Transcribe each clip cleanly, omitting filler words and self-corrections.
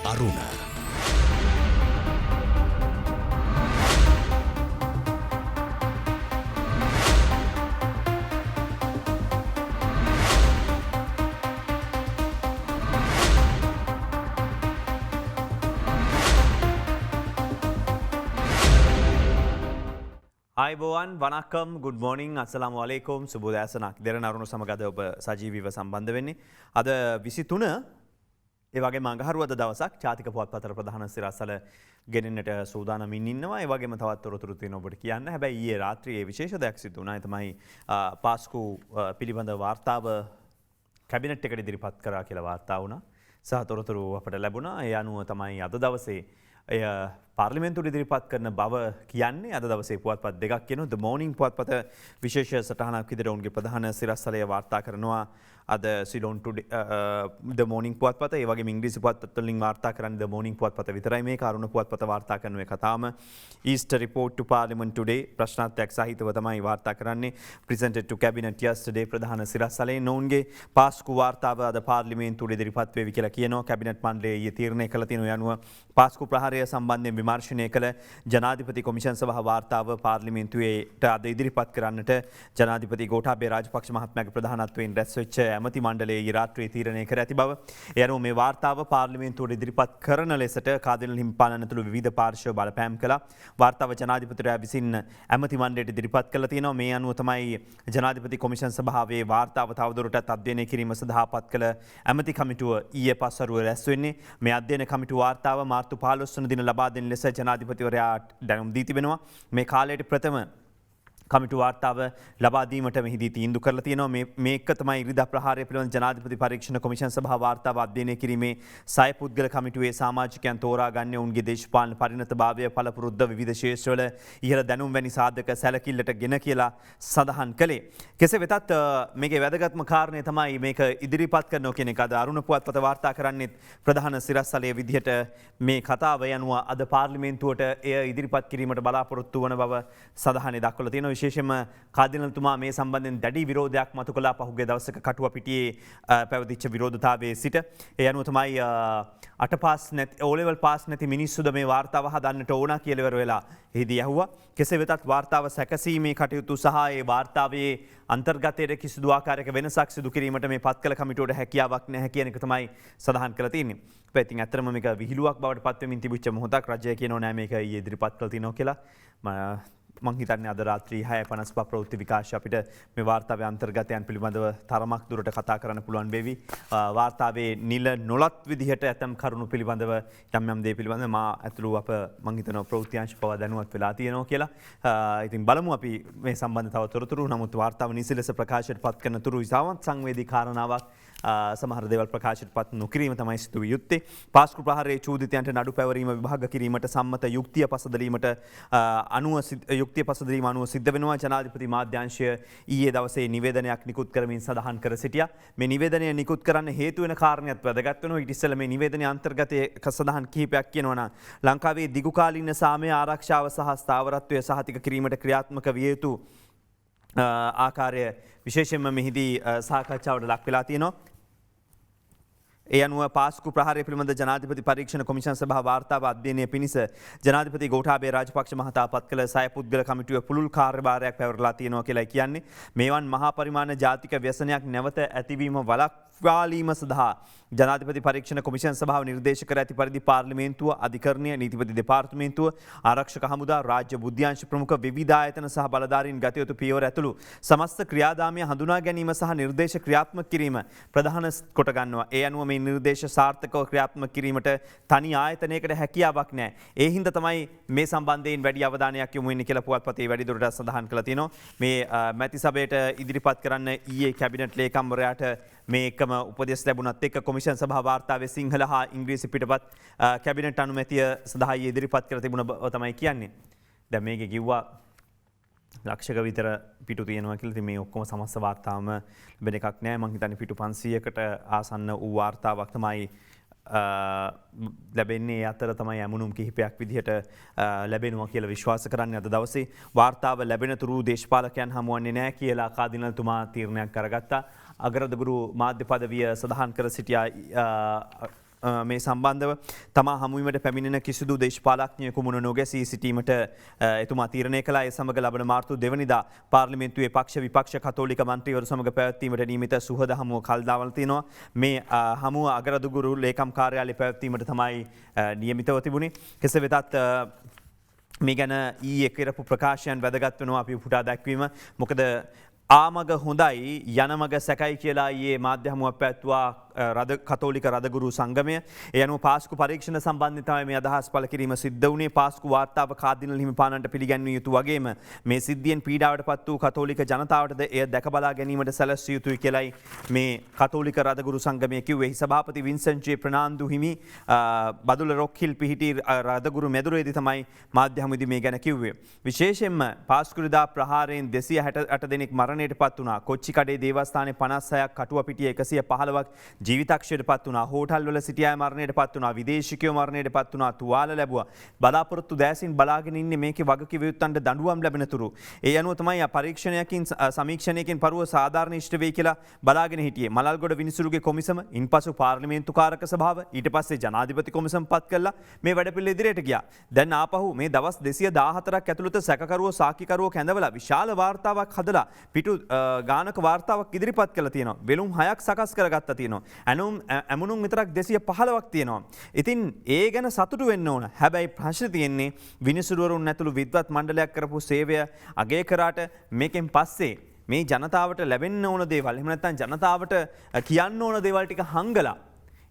අරුණ. අයිබෝවන් වනක්කම් ගුඩ් මෝනිින් අස්සලාම වලේකෝම් සුබදෑසනක් දෙර නරුණු සමගද ඔබ සජීවීව සම්බන්ධ වෙන්නේ. අද 23 ඒවගේ මංගහරුවද දවසක් චාතික පුවත් පතර ප්‍රධාන සිරස්සල ගෙනෙන්නට සූදානමින් ඉන්නවා. ඒ වගේම තවත් තොරතුරු තියෙනවා ඔබට කියන්න. හැබැයි ඊයේ රාත්‍රියේ විශේෂ දෙයක් සිදු වුණා. ඒ තමයි පාස්කු පිළිබඳ වාර්තාව කැබිනට් එකට ඉදිරිපත් කරා කියලා වාර්තා වුණා. සහ තොරතුරු අපට ලැබුණා. ඒ අනුව තමයි අද දවසේ එය පාර්ලිමේන්තුවට ඉදිරිපත් කරන බව කියන්නේ. අද දවසේ පුවත්පත් දෙකක් කියනවා. ද මෝර්නිං පුවත්පත විශේෂ සටහනක් විදිහට ඔවුන්ගේ ප්‍රධාන සිරස්තලය වාර්තා කරනවා. අද සිලෝන් ටුඩේ ද මෝර්නිං පුවත්පත ඒ වගේම ඉංග්‍රීසි පුවත්පත් වලින් වාර්තා කරන්නේ ද මෝර්නිං පුවත්පත විතරයි. මේ කරුණ පුවත්පත වාර්තා කරන එක තාම ඊස්ටර් රිපෝට් ටු පාර්ලිමේන්ට් ටුඩේ ප්‍රශ්නාර්ථයක් සහිතව තමයි වාර්තා කරන්නේ. presented to cabinet yesterday ප්‍රධාන සිරස්තලයේ නෝන්ගේ පාස්කු වාර්තාව අද පාර්ලිමේන්තුවට ඉදිරිපත් වේවි කියලා කියනවා. කැබිනට් මණ්ඩලය ඊයේ තීරණය කළ තියෙනවා. යනුව පාස්කු ප්‍රහාරය සම්බන්ධයෙන් විමර්ශනය කළ ජනාධිපති කොමිෂන් සභාව වාර්තාව පාර්ලිමේන්තුවේට අද ඉදිරිපත් කරන්නට ජනාධිපති ගෝඨාභය රාජපක්ෂ මහත්මයාගේ ප්‍රධානත්වයෙන් රැස් වෙච්ච ඇමති මණ්ඩලයේ ඊ රාත්‍රියේ තීරණය කර ඇති බව. ඒ අනුව මේ වාර්තාව පාර්ලිමේන්තුවට ඉදිරිපත් කරන ලෙසට කාදිනල් හිමිපාණන් ඇතුළු විවිධ පාර්ශ්ව බලපෑම් කළා. වාර්තාව ජනාධිපතිවරයා විසින් ඇමති මණ්ඩලයට ඉදිරිපත් කළා තියෙනවා. මේ අනුව තමයි ජනාධිපති කොමිෂන් සභාවේ වාර්තාව තවදුරටත් අධ්‍යයනය කිරීම සඳහා පත් කළ ඇමති කමිටුව ඊයේ පස්වරුව රැස් වෙන්නේ. මේ අධ්‍යයන කමිටුව වාර්තාව මාර්තු 15 වන දින ලබා දෙන ලෙස ජනාධිපතිවරයාට දැනුම් දී තිබෙනවා. මේ කාලයට ප්‍රථම කමිටු වාර්තාව ලබා දීමට මෙහිදී තීන්දුව කරලා තියෙනවා. මේක තමයි ඉරිදා ප්‍රහාරය පිළිබඳ ජනාධිපති පරීක්ෂණ කොමිෂන් සභාව වාර්තාව අධ්‍යයනය කිරීමේ සය පුද්ගල කමිටුවේ සමාජිකයන් තෝරා ගන්න ඔවුන්ගේ දේශපාලන පරිණතභාවය පළපුරුද්ද විවිධ ශේෂ්ත්‍රවල ඉහළ දැනුම් වැනි සාධක සැලකිල්ලට ගෙන කියලා සඳහන් කළේ. කෙසේ වෙතත් මේකේ වැදගත්ම කාරණය තමයි මේක ඉදිරිපත් කරනවා කියන එක. අද අරුණ පුවත්පත වාර්තා කරන්නේ ප්‍රධාන සිරස්තලයේ විදිහට මේ කතාව යනුව අද පාර්ලිමේන්තුවට එය ඉදිරිපත් කිරීමට බලාපොරොත්තු වන බව සඳහන් දක්වලා තියෙනවා. විශේෂයෙන්ම කාදිනල්තුමා මේ සම්බන්ධයෙන් දැඩි විරෝධයක් මතු කළා පහුගිය දවසක කටුවපිටියේ පැවතිච්ච විරෝධතාවයේ සිට. ඒ අනුව තමයි O level පාස් නැති මිනිස්සුද මේ වාර්තාව හදන්නට ඕන කියලා ඉවර වෙලා එහිදී ඇහුවා. කෙසේ වෙතත් වාර්තාව සැකසීමේ කටයුතු සහ ඒ වාර්තාවේ අන්තර්ගතයේ කිසිදු ආකාරයක වෙනසක් සිදු කිරීමට මේ පත් කළ කමිටුවට හැකියාවක් නැහැ කියන එක තමයි සඳහන් කරලා තියෙන්නේ. ඉතින් ඇත්තටම මේක විහිළුවක් බවට පත් වෙමින් තිබිච්ච මොහොතක්. රජය කියනෝ නෑ මේක ඊයේ ඉදිරිපත් කරලා තිනවා කියලා. මං හිතන්නේ අද රාත්‍රී 6:55 ප්‍රවෘත්ති විකාශය අපිට මේ වාර්තාවේ අන්තර්ගතයන් පිළිබඳව තරමක් දුරට කතා කරන්න පුළුවන් වේවි. වාර්තාවේ නිල නොලත් විදිහට ඇතම් කරුණු පිළිබඳව යම් දේ පිළිබඳව මා ඇතුළු අප මං හිතනවා ප්‍රවෘත්ති අංශ පවා දැනුවත් වෙලා තියෙනවා කියලා. ඉතින් බලමු අපි මේ සම්බන්ධ තව තොරතුරු. නමුත් වාර්තාව නිසි ලෙස ප්‍රකාශයට පත් කරන තුරු ඉතාමත් සංවේදී කාරණාවක්. සමහර දේවල් ප්‍රකාශයට පත් නොකිරීම තමයි සිදු වී යුත්තේ. පාස්කු ප්‍රහාරයේ චූදිතයන්ට නඩු පැවරීම විභාග කිරීමට සම්මත යුක්තිය පසදලීමට යුක්තිය පසදරීම අනුව සිද්ධ වෙනවා. ජනාධිපති මාධ්‍යාංශය ඊයේ දවසේ නිවේදනයක් නිකුත් කරමින් සඳහන් කර සිටියා. මේ නිවේදනය නිකුත් කරන්න හේතු වෙන කාරණයක් වැදගත් වෙනවා. ඊට ඉස්සෙල්ලා මේ නිවේදනයේ අන්තර්ගතයේ සඳහන් කිහිපයක් කියනවා නම් ලංකාවේ දිගුකාලීන සාමය ආරක්ෂාව සහ ස්ථාවරත්වය සහතික කිරීමට ක්‍රියාත්මක විය යුතු ආකාරය විශේෂයෙන්ම මෙහිදී සාකච්ඡාවට ලක් වෙලා තියෙනවා. ඒ අනුව පාස්කු ප්‍රහාරය පිළිබඳ ජනාධිපති පරීක්ෂණ කොමිෂන් සභාව වාර්තාව අධ්‍යයනය පිණිස ජනාධිපති ගෝඨාභය රාජපක්ෂ මහතා පත් කළ සය පුද්ගල කමිටුවේ පුළුල් කාර්යභාරයක් පැවරලා තියෙනවා කියලා කියන්නේ. මේවන් මහා පරිමාණ ජාතික ව්‍යසනයක් නැවත ඇතිවීම වළක්වාලීම සඳහා ජනාධිපති පරීක්ෂණ කොමිෂන් සභාව නිර්දේශ කර ඇති පරිදි පාර්ලිමේන්තුව, අධිකරණය, නීතිපති දෙපාර්තමේන්තුව, ආරක්ෂක හමුදා, රාජ්‍ය බුද්ධ්‍යාංශ ප්‍රමුඛ විවිධ ආයතන සහ බලධාරීන් ගත යුතු පියවර ඇතුළු සමස්ත ක්‍රියාදාමය හඳුනා ගැනීම සහ නිර්දේශ ක්‍රියාත්මක කිරීම ප්‍රධාන කොට ගන්නවා. ඒ අනුව මේ නිර්දේශ සාර්ථකව ක්‍රියාත්මක කිරීමට තනි ආයතනයකට හැකියාවක් නැහැ. ඒ හින්දා තමයි මේ සම්බන්ධයෙන් වැඩි අවධානයක් යොමු වෙන්නේ කියලා පුවත්පතේ වැඩිදුරටත් සඳහන් කරලා තියෙනවා. මේ මැති සභයට ඉදිරිපත් කරන්න ඊයේ කැබිනට් ලේකම්වරයාට මේ එකම උපදෙස් ලැබුණත් එක්ක කොමිෂන් සභා වාර්තාවේ සිංහල හා ඉංග්‍රීසි පිටපත් කැබිනට් අනුමැතිය සඳහා ඉදිරිපත් කර තිබුණ බව තමයි කියන්නේ. දැන් මේකේ කිව්වා ලක්ෂක විතර පිටු තියෙනවා කියලා. ඉතින් මේ ඔක්කොම සමස්ත වාර්තාවම ලැබෙන එකක් නෑ. මං හිතන්නේ පිටු 500කට ආසන්න වූ වාර්තාවක් තමයි ලැබෙන්නේ. අතර තමයි ඇමුණුම් කිහිපයක් විදිහට ලැබෙනවා කියලා විශ්වාස කරන්නේ. අද දවසේ වාර්තාව ලැබෙන තුරු දේශපාලකයන් හමුවන්නේ නැහැ කියලා කාදිනල්තුමා තීරණයක් කරගත්තා. අගරදගුරු මාධ්‍ය පදවිය සඳහන් කර සිටියා මේ සම්බන්ධව තමා හමුවීමට පැමිණෙන කිසිදු දේශපාලඥයෙකු මුණ නොගැසී සිටීමට එතුමා තීරණය කළා. ඒ සමග ලබන මාර්තු 2 වෙනිදා පාර්ලිමේන්තුවේ පක්ෂ විපක්ෂ කතෝලික මන්ත්‍රීවරු සමග පැවැත්වීමට නියමිත සුහද හමුව කල්දාවල තිනවා. මේ හමුව අගරදුගුරු ලේකම් කාර්යාලයේ පැවැත්වීමට තමයි නියමිතව තිබුණේ. කෙසේ වෙතත් මේ ගැන ඊයේ කරපු ප්‍රකාශයන් වැදගත් වෙනවා අපි පුටා දැක්වීම. මොකද ආමග හොඳයි යනමග සැකයි කියලා ඊයේ මාධ්‍ය හමුවක් පැවැත්වුවා කතෝලික රදගුරු සංගමය. ඒ අනුව පාස්කු පරීක්ෂණ සම්බන්ධයෙන් තමයි මේ අදහස් පළ කිරීම සිද්ධ වුණේ. පාස්කු වාර්තාව කාදිනල් හිමිපාණන්ට පිළිගැන්විය යුතු වගේම මේ සිද්ධියෙන් පීඩාවටපත් වූ කතෝලික ජනතාවටද එය දැක බලා ගැනීමට සැලැස්විය යුතුයි කියලයි මේ කතෝලික රදගුරු සංගමය කිව්වේ. සභාපති වින්සන්ට් ජේ ප්‍රනාන්දු හිමි බදුල්ල රොක්හිල් පිහිටි රදගුරු මැදුරේදී තමයි මාධ්‍ය හමුවේදී මේ ගැන කිව්වේ. විශේෂයෙන්ම පාස්කුරිදා ප්‍රහාරයෙන් 268 දෙනෙක් මරණයටපත් වුණා. කොච්චිකඩේ දේවස්ථානයේ 56ක්, කටුවපිටිය 115ක් ජීවිතක්ෂයට පත් වුණා. හෝටල් වල සිටි අය මරණයට පත් වුණා. විදේශිකයෝ මරණයට පත් වුණා. තුවාල ලැබුවා. බලාපොරොත්තු දැසින් බලාගෙන ඉන්නේ මේකේ වගකීම් වියුත්තන්ට දඬුවම් ලැබෙන තුරු. ඒ අනුව තමයි පරීක්ෂණයකින් සමීක්ෂණයකින් පරුව සාධාරණ ඉෂ්ට වෙයි කියලා බලාගෙන හිටියේ. මලල්ගොඩ විනිසුරුගේ කොමිසම, ඉන්පසු පාර්ලිමේන්තු කාරක සභාව, ඊට පස්සේ ජනාධිපති කොමිසම පත් කළා. මේ වැඩපිළිවෙල ඉදිරියට ගියා. දැන් ආපහු මේ දවස් 214ක් ඇතුළත සැකකරුවෝ සාක්කිකරුවෝ කැඳවලා විශාල වාර්තාවක් හදලා පිටු ගානක වාර්තාවක් ඉදිරිපත් කළා තියෙනවා. වෙලුම් 6ක් සකස් කරගත්තා තියෙනවා. ඇමුණුම් විතරක් 215ක් තියෙනවා. ඉතින් ඒ ගැන සතුටු වෙන්න ඕන. හැබැයි ප්‍රශ්නේ තියෙන්නේ විනිසුරුවරුන් ඇතුළු විද්වත් මණ්ඩලයක් කරපු සේවය අගය කරාට මේකෙන් පස්සේ මේ ජනතාවට ලැබෙන්න ඕන දේවල් එහෙම නැත්නම් ජනතාවට කියන්න ඕන දේවල් ටික හංගලා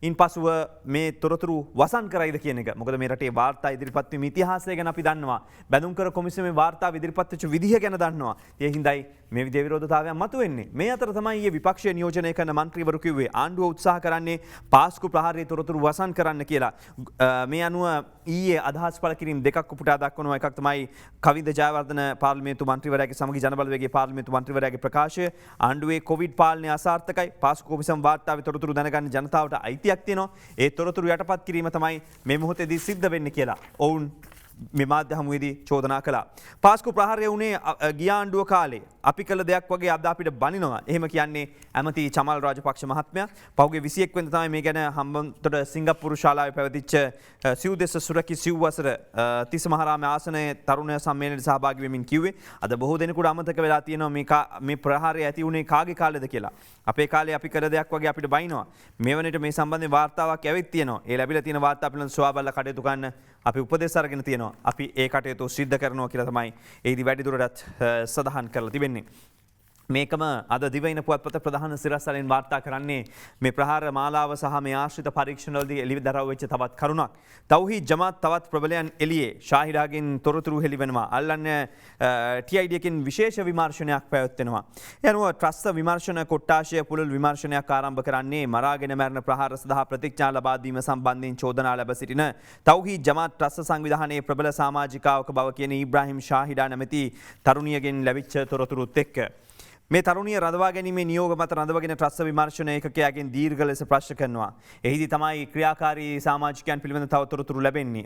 ඉන් පසුව මේ තොරතුරු වසන් කරයිද කියන එක. මොකද මේ රටේ වාර්තා ඉදිරිපත් වීම ඉතිහාසය ගැන අපි දන්නවා. බැඳුම් කර කොමිසමේ වාර්තා ඉදිරිපත් වෙච්ච විදිහ ගැන දන්නවා. ඒ හින්දායි මේ විදිහේ විරෝධතාවයන් මතුවෙන්නේ. මේ අතර තමයි මේ විපක්ෂය නියෝජනය කරන മന്ത്രിවරු කිව්වේ ආණ්ඩුව උත්සාහ කරන්නේ පාස්කු ප්‍රහාරයේ තොරතුරු වසන් කරන්න කියලා. මේ අනුව ඊයේ අදහස් පළ කිරීම දෙකක් උපුටා දක්වනවා. එකක් තමයි කවින්ද ජයවර්ධන පාර්ලිමේන්තු මන්ත්‍රීවරයාගේ සමගි ජනබලවේගයේ පාර්ලිමේන්තු මන්ත්‍රීවරයාගේ ප්‍රකාශය. ආණ්ඩුවේ කොවිඩ් පාලනය අසාර්ථකයි. පාස්කු කොමිසම් වාර්තාවේ තොරතුරු දැනගන්න ජනතාවට අයිතියක් තියෙනවා. ඒ තොරතුරු යටපත් කිරීම තමයි මේ මොහොතේදී සිද්ධ වෙන්නේ කියලා ඔවුන් මේ මාධ්‍ය හමුවේදී චෝදනා කළා. පාස්කු ප්‍රහාරය වුණේ ගිය ආණ්ඩුව කාලේ. අපි කළ දෙයක් වගේ අද අපිට බනිනවා. එහෙම කියන්නේ ඇමති චමල් රාජපක්ෂ මහත්මයා. පහුගිය 21 වෙනිදා තමයි මේ ගැන හම්බන්තොට සිංගප්පූරු ශාලාවේ පැවතිච්ච සිව්දෙස සුරකි සිව්වසර තිස්ස මහරාම ආසනයේ තරුණ සම්මේලනයේ සහභාගී වෙමින් කිව්වේ අද බොහෝ දෙනෙකුට අමතක වෙලා තියෙනවා මේ ප්‍රහාරය ඇති වුණේ කාගේ කාලෙද කියලා. අපේ කාලේ අපි කළ දෙයක් වගේ අපිට බනිනවා. මේ වෙනට මේ සම්බන්ධයෙන් වාර්තාවක් ඇවිත් තියෙනවා. ඒ ලැබිලා තියෙන වාර්තා පිළිබඳව සොයාබල්ලා කටයුතු කරන්න අපි උපදෙස් අරගෙන තියෙනවා. අපි ඒ කටයුතු සිද්ධ කරනවා කියලා තමයි ඒදි වැඩිදුරටත් සඳහන් කරලා තිබෙන්නේ. මේකම අද දිවයින පුවත්පත ප්‍රධාන සිරස්තලෙන් වාර්තා කරන්නේ මේ ප්‍රහාර මාලාව සහ මේ ආශ්‍රිත පරීක්ෂණවලදී එළිදරව් වෙච්ච තවත් කරුණක්. තෞහීද් ජමාත් තවත් ප්‍රබලයන් එළියේ ශාහිදාගෙන් තොරතුරු හෙළි වෙනවා. අල්ලන්නේ TID එකකින් විශේෂ විමර්ශනයක් පැවැත්වෙනවා. ඒ අනුව ත්‍රස්ත විමර්ශන කොට්ටාශය පුළුල් විමර්ශනයක් ආරම්භ කරන්නේ මරාගෙන මැරෙන ප්‍රහාර සඳහා ප්‍රතිඥා ලබා දීම සම්බන්ධයෙන් චෝදනා ලැබ සිටින තෞහීද් ජමාත් ත්‍රස්ත සංවිධානයේ ප්‍රබල සමාජිකාවක බව කියන ඉබ්‍රාහිම් ශාහිදා නැමැති තරුණියගෙන් ලැබිච්ච තොරතුරුත් එක්ක මේ තරුණිය රඳවා ගැනීමේ නියෝග මත රඳවගෙන ත්‍රස්ත විමර්ශන ඒකකයාගෙන් දීර්ඝ ලෙස ප්‍රශ්න කරනවා. එහිදී තමයි ක්‍රියාකාරී සමාජිකයන් පිළිබඳ තව තොරතුරු ලැබෙන්නේ.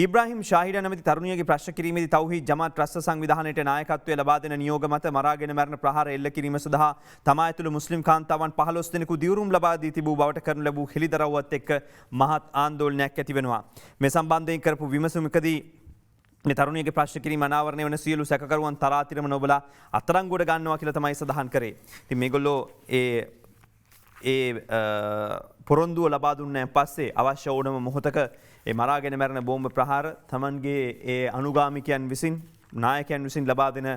ඉබ්‍රාහිම් ශාහිදා නැමැති තරුණියගේ ප්‍රශ්න කිරීමේදී තෞහීද් ජමාත් ත්‍රස්ත සංවිධානයට නායකත්වය ලබා දෙන නියෝග මත මරාගෙන මැරෙන ප්‍රහාර එල්ල කිරීම සඳහා තමා ඇතුළු මුස්ලිම් කාන්තාවන් 15 දෙනෙකු දියුරුම් ලබා දී තිබූ බවට කරනු ලැබූ හෙළිදරව්වත් එක්ක මහත් ආందోලනයක් ඇති වෙනවා. මේ සම්බන්ධයෙන් කරපු විමසුමකදී මේ තරුණියගේ ප්‍රශ්න කිරීම අනාවරණය වෙන සියලු සැකකරුවන් තරාතිරම නොබලා අත්අඩංගුවට ගන්නවා කියලා තමයි සඳහන් කරේ. ඉතින් මේගොල්ලෝ ඒ පොරොන්දුව ලබා දුන්නාන් පස්සේ අවශ්‍ය ඕනම මොහොතක ඒ මරාගෙන මැරෙන බෝම්බ ප්‍රහාර තමන්ගේ ඒ අනුගාමිකයන් විසින් නායකයන් විසින් ලබා දෙන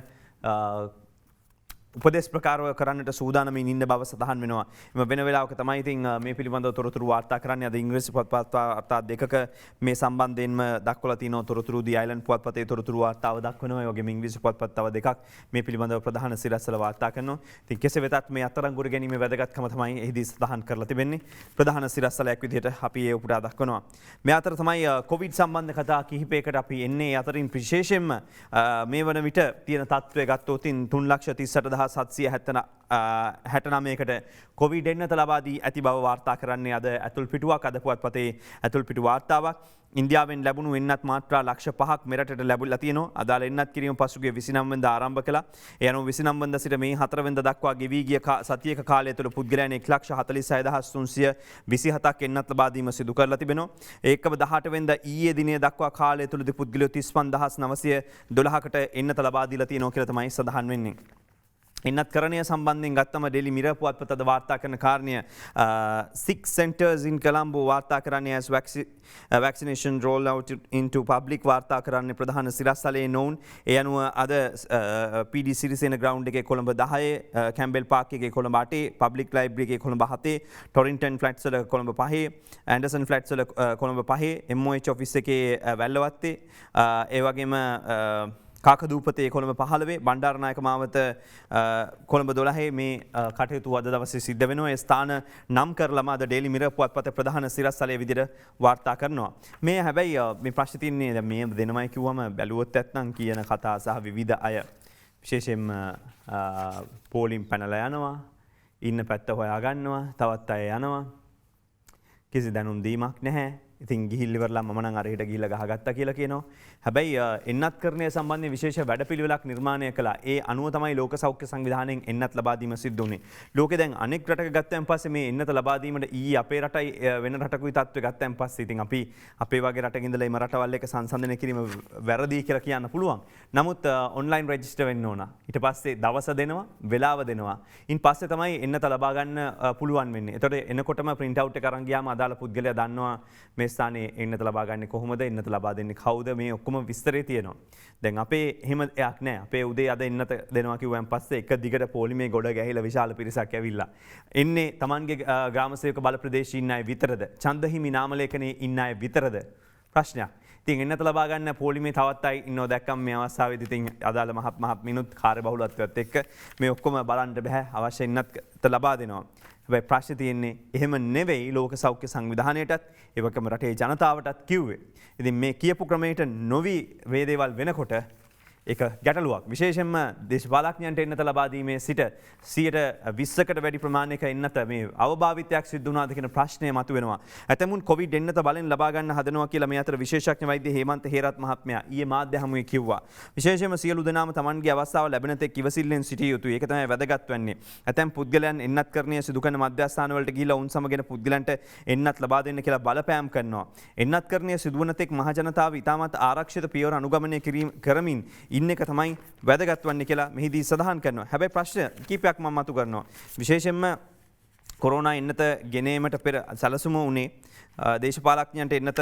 උපදෙස් ප්‍රකාරව කරන්නට සූදානමින් ඉන්න බව සඳහන් වෙනවා. එම වෙන වෙලාවක තමයි ඉතින් මේ පිළිබඳව තොරතුරු වාර්තා කරන්නේ. අද ඉංග්‍රීසි පුවත්පත් වාර්තා දෙකක මේ සම්බන්ධයෙන්ම දක්වලා තියෙනවා තොරතුරු දී අයිලන්ඩ් පුවත්පතේ තොරතුරු වාර්තාව දක්වනවා. ඒ වගේම ඉංග්‍රීසි පුවත්පත් තව දෙකක් මේ පිළිබඳව ප්‍රධාන සිරස්වල වාර්තා කරනවා. ඉතින් කෙසේ වෙතත් මේ අත්අඩංගුවට ගැනීමේ වැදගත්කම තමයි එහිදී සඳහන් කරලා තිබෙන්නේ. ප්‍රධාන සිරස්වලයක් විදිහට අපි ඒ උපුටා දක්වනවා. මේ අතර තමයි කොවිඩ් සම්බන්ධ කතා කිහිපයකට අපි එන්නේ. අතරින් විශේෂයෙන්ම මේ වන විට තියෙන තත්ත්වය ගත්තොත් 3,38,000 69කට කොවිඩ් එන්නත ලබා දී ඇති බව වාර්තා කරන්නේ අද ඇතුල් පිටුවක් අද පුවත්පතේ ඇතුල් පිටු වාර්තාවක්. ඉන්දියාවෙන් ලැබුණු එන්නත් මාත්‍රා ලක්ෂ 5ක් මෙරටට ලැබුණා තියෙනවා. අදාළ එන්නත් කිරීම පසුගිය 29 වෙනිදා ආරම්භ කළා. ඒ අනුව 29 වෙනිදා සිට මේ 4 වෙනිදා දක්වා ගෙවි ගිය සතියක කාලය තුළ පුද්ගලයන් 1,46,327ක් එන්නත් ලබා දීම සිදු කරලා තිබෙනවා. ඒකම 18 වෙනිදා ඊයේ දිනේ දක්වා කාලය තුළදී පුද්ගලයෝ 35,912කට එන්නත ලබා දීලා තියෙනවා කියලා තමයි සඳහන් වෙන්නේ. එන්නත් කරණය සම්බන්ධයෙන් ගත්තම ඩෙලි මිරර් පුවත්පත අද වාර්තා කරන කාරණය 6 centers in Colombo වාර්තා කරන්නේ as vaccination roll out into public වාර්තා කරන්නේ ප්‍රධාන සිරස්තලයේ නොවුන්. ඒ අනුව අද PD සිරිසේන ග්‍රවුන්ඩ් එකේ කොළඹ 10, කැම්බෙල් පාක් එකේ කොළඹ 8, පබ්ලික් ලයිබ්‍රරි එකේ කොළඹ 7, ටොරින්ටන් ෆ්ලැට්ස් වල කොළඹ 5, ඇන්ඩර්සන් ෆ්ලැට්ස් වල කොළඹ 5, MOH ඔෆිස් එකේ වැල්ලවත්තේ, ඒ වගේම කාකදූපතේ කොළඹ 15, බණ්ඩාරනායක මාවත කොළඹ 12 මේ කටයුතු අද දවසේ සිද්ධ වෙනවා. ඒ ස්ථාන නම් කරලම අද ඩේලි මිරර් පුවත්පත ප්‍රධාන සිරස්තලයේ විදිහට වාර්තා කරනවා. මේ හැබැයි මේ ප්‍රශ්නේ තියන්නේ දැන් මේ දෙනමයි කිව්වම බැලුවොත් නැත්නම් කියන කතා සහ විවිධ අය විශේෂයෙන්ම පෝලිම් පැනලා යනවා, ඉන්න පැත්ත හොයා ගන්නවා, තවත් අය යනවා. කිසි දැනුම් දීමක් නැහැ. ඉතින් ගිහිල්ල ඉවරලා මම නම් අරහෙට ගිහිල්ලා ගහගත්තා කියලා කියනවා. හැබැයි එන්නත් කරණය සම්බන්ධයෙන් විශේෂ වැඩපිළිවෙලක් නිර්මාණය කළා. ඒ අනුව තමයි ලෝක සෞඛ්‍ය සංවිධානයෙන් එන්නත් ලබා දීම සිද්ධ වුණේ. ලෝකේ දැන් අනෙක් රටක ගත්තන් පස්සේ මේ එන්නත ලබා දීමට ඊ අපේ රටයි වෙන රටකුයි තත්ත්වය ගත්තන් පස්සේ ඉතින් අපි අපේ වගේ රටක ඉඳලා මේ රටවල් එක සංසන්දනය කිරීම වැරදි කියලා කියන්න පුළුවන්. නමුත් ඔන්ලයින් රෙජිස්ටර් වෙන්න ඕන. ඊට පස්සේ දවස දෙනවා, වෙලාව දෙනවා. ඉන් පස්සේ තමයි එන්නත ලබා ගන්න පුළුවන් වෙන්නේ. එතකොට එනකොටම print out එක අරන් ගියාම අදාළ පුද්ගලයා දන්නවා මේ ස්ථානයේ එන්නත ලබා ගන්න කොහොමද, එන්නත ලබා දෙන්නේ කවුද, මේ ඔක්කොම විස්තරේ තියෙනවා. දැන් අපේ එහෙම එකක් නැහැ. අපේ උදේ අද එන්නත දෙනවා කිව්වන් පස්සේ එක දිගට පොලිමේ ගොඩ ගැහිලා විශාල පිරිසක් ඇවිල්ලා. එන්නේ Tamanගේ ග්‍රාම සේවක බල ප්‍රදේශයේ ඉන්න අය විතරද? ඡන්දහිමි නාම ලේඛනයේ ඉන්න අය විතරද? ප්‍රශ්නයක්. ඉතින් එන්නත ලබා ගන්න පොලිමේ තවත් අය ඉන්නව දැක්කම මේ අවස්ථාවේදී ඉතින් අදාළ මහත් මිනුත් කාර්යබහුලත්වයත් එක්ක මේ ඔක්කොම බලන්න බෑ. අවශ්‍ය එන්නත් ලබා දෙනවා. හැබැයි ප්‍රශ්නේ තියෙන්නේ එහෙම නෙවෙයි ලෝක සෞඛ්‍ය සංවිධානයටත් ඒ වගේම රටේ ජනතාවටත් කිව්වේ. ඉතින් මේ කියපු ක්‍රමයට නොවි වේදේවල් වෙනකොට ඒක ගැටලුවක්. විශේෂයෙන්ම දේශපාලඥයන්ට එන්නත ලබා දීමේ සිට 120කට වැඩි ප්‍රමාණයක එන්නත මේ අවභාවිතයක් සිදු වුණාද කියන ප්‍රශ්නය මතුවෙනවා. ඇතමුන් කොවිඩ් එන්නත බලෙන් ලබා ගන්න හදනවා කියලා මේ අතර විශේෂඥ වෛද්‍ය හේමන්ත හේරත් මහත්මයා ඊයේ මාධ්‍ය හමුවේ කිව්වා. විශේෂයෙන්ම සියලු දෙනාම Tamanගේ අවස්ථාව ලැබෙන තෙක් ඉවසිල්ලෙන් සිටිය යුතුයි. ඒක තමයි වැදගත් වෙන්නේ. ඇතැම් පුද්ගලයන් එන්නත් කරණය සිදු කරන මධ්‍යස්ථාන වලට ගිහිලා උන් සමගින පුද්ගලයන්ට එන්නත් ලබා දෙන්න කියලා බලපෑම් කරනවා. එන්නත් කරණය සිදු වන තෙක් මහ ජනතාව ඉතාමත් ආරක්ෂිත පියවර අනුගමනය කරමින් ඉන්න එක තමයි වැදගත් වන්නේ කියලා මෙහිදී සඳහන් කරනවා. හැබැයි ප්‍රශ්න කීපයක් මම මතු කරනවා. විශේෂයෙන්ම කොරෝනා එන්නත ගෙනීමට පෙර සැලසුම උනේ දේශපාලඥයන්ට එන්නත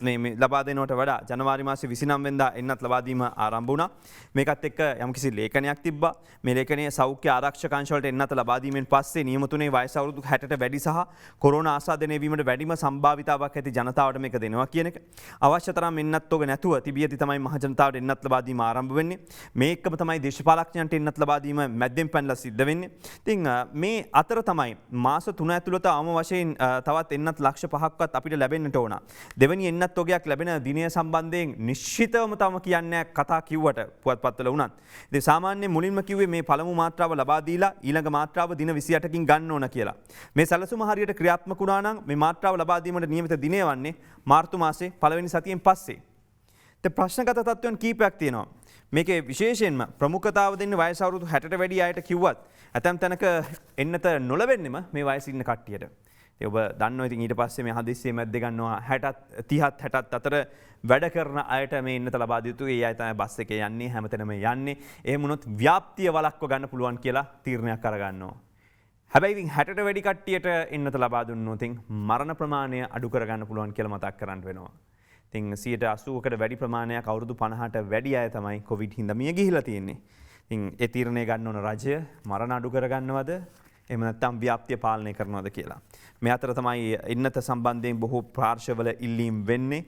මේ ලබා දෙනවට වඩා ජනවාරි මාසේ 29 වෙනිදා එන්නත් ලබා දීම ආරම්භ වුණා. මේකත් එක්ක යම්කිසි ලේඛනයක් තිබ්බා. මේ ලේඛනයේ සෞඛ්‍ය ආරක්ෂක අංශ වලට එන්නත් ලබා දීමෙන් පස්සේ නියම තුනේ වයස අවුරුදු 60ට වැඩි සහ කොරෝනා ආසාදනය වීමට වැඩිම සම්භාවිතාවක් ඇති ජනතාවට මේක දෙනවා කියන එක. අවශ්‍ය තරම් එන්නත් ඔග නැතුව තිබියදී තමයි මහ ජනතාවට එන්නත් ලබා දීම ආරම්භ වෙන්නේ. මේකම තමයි දේශපාලඥයන්ට එන්නත් ලබා දීම මැද්දෙන් පැනලා සිද්ධ වෙන්නේ. ඉතින් මේ අතර තමයි මාස 3 ඇතුළත ආම වශයෙන් තවත් එන්නත් ලක්ෂ 5ක්වත් අපිට ලැබෙන්නට ඕන. දෙවෙනි එන්නත් ඔගයක් ලැබෙන දිනය සම්බන්ධයෙන් නිශ්චිතවම තම කියන්නේ කතා කිව්වට පුවත්පත්වල වුණත්. ඉතින් සාමාන්‍යයෙන් මුලින්ම කිව්වේ මේ පළමු මාත්‍රාව ලබා දීලා ඊළඟ මාත්‍රාව දින 28කින් ගන්න ඕන කියලා. මේ සැලසුම හරියට ක්‍රියාත්මක වුණා නම් මේ මාත්‍රාව ලබා දීමට නියමිත දිනය වන්නේ මාර්තු මාසේ පළවෙනි සතියෙන් පස්සේ. ඉතින් ප්‍රශ්නගත තත්ත්වයන් කීපයක් තියෙනවා. මේකේ විශේෂයෙන්ම ප්‍රමුඛතාව දෙන්නේ වයස අවුරුදු 60ට වැඩි අයට කිව්වත් ඇතැම් තැනක එන්නත නොලැබෙන්නෙම මේ වයසේ ඉන්න කට්ටියට. ඔබ දන්නවා ඉතින් ඊට පස්සේ මේ හදිස්සියේ මැද්ද ගන්නවා 60 30 60 අතර වැඩ කරන අයට මේ එන්නත ලබා දිය යුතුයි. ඒ අය තමයි බස් එකේ යන්නේ, හැමතැනම යන්නේ. එහෙම වුණොත් ව්‍යාප්තිය වළක්ව ගන්න පුළුවන් කියලා තීරණයක් අරගන්නවා. හැබැයි ඉතින් 60ට වැඩි කට්ටියට එන්නත ලබා දුන්නොත් මරණ ප්‍රමාණය අඩු කරගන්න පුළුවන් කියලා මතක් කරන්න වෙනවා. ඉතින් 80%කට වැඩි ප්‍රමාණයක් අවුරුදු 50ට වැඩි අය තමයි කොවිඩ් හින්දා මිය ගිහිලා තියෙන්නේ. ඉතින් ඒ තීරණය ගන්න ඕන රජය මරණ අඩු කරගන්නවද? එහෙම නැත්නම් ව්‍යාප්තිය පාලනය කරනවද කියලා. මේ අතර තමයි එන්නත සම්බන්ධයෙන් බොහෝ පාර්ශවවල ඉල්ලීම් වෙන්නේ.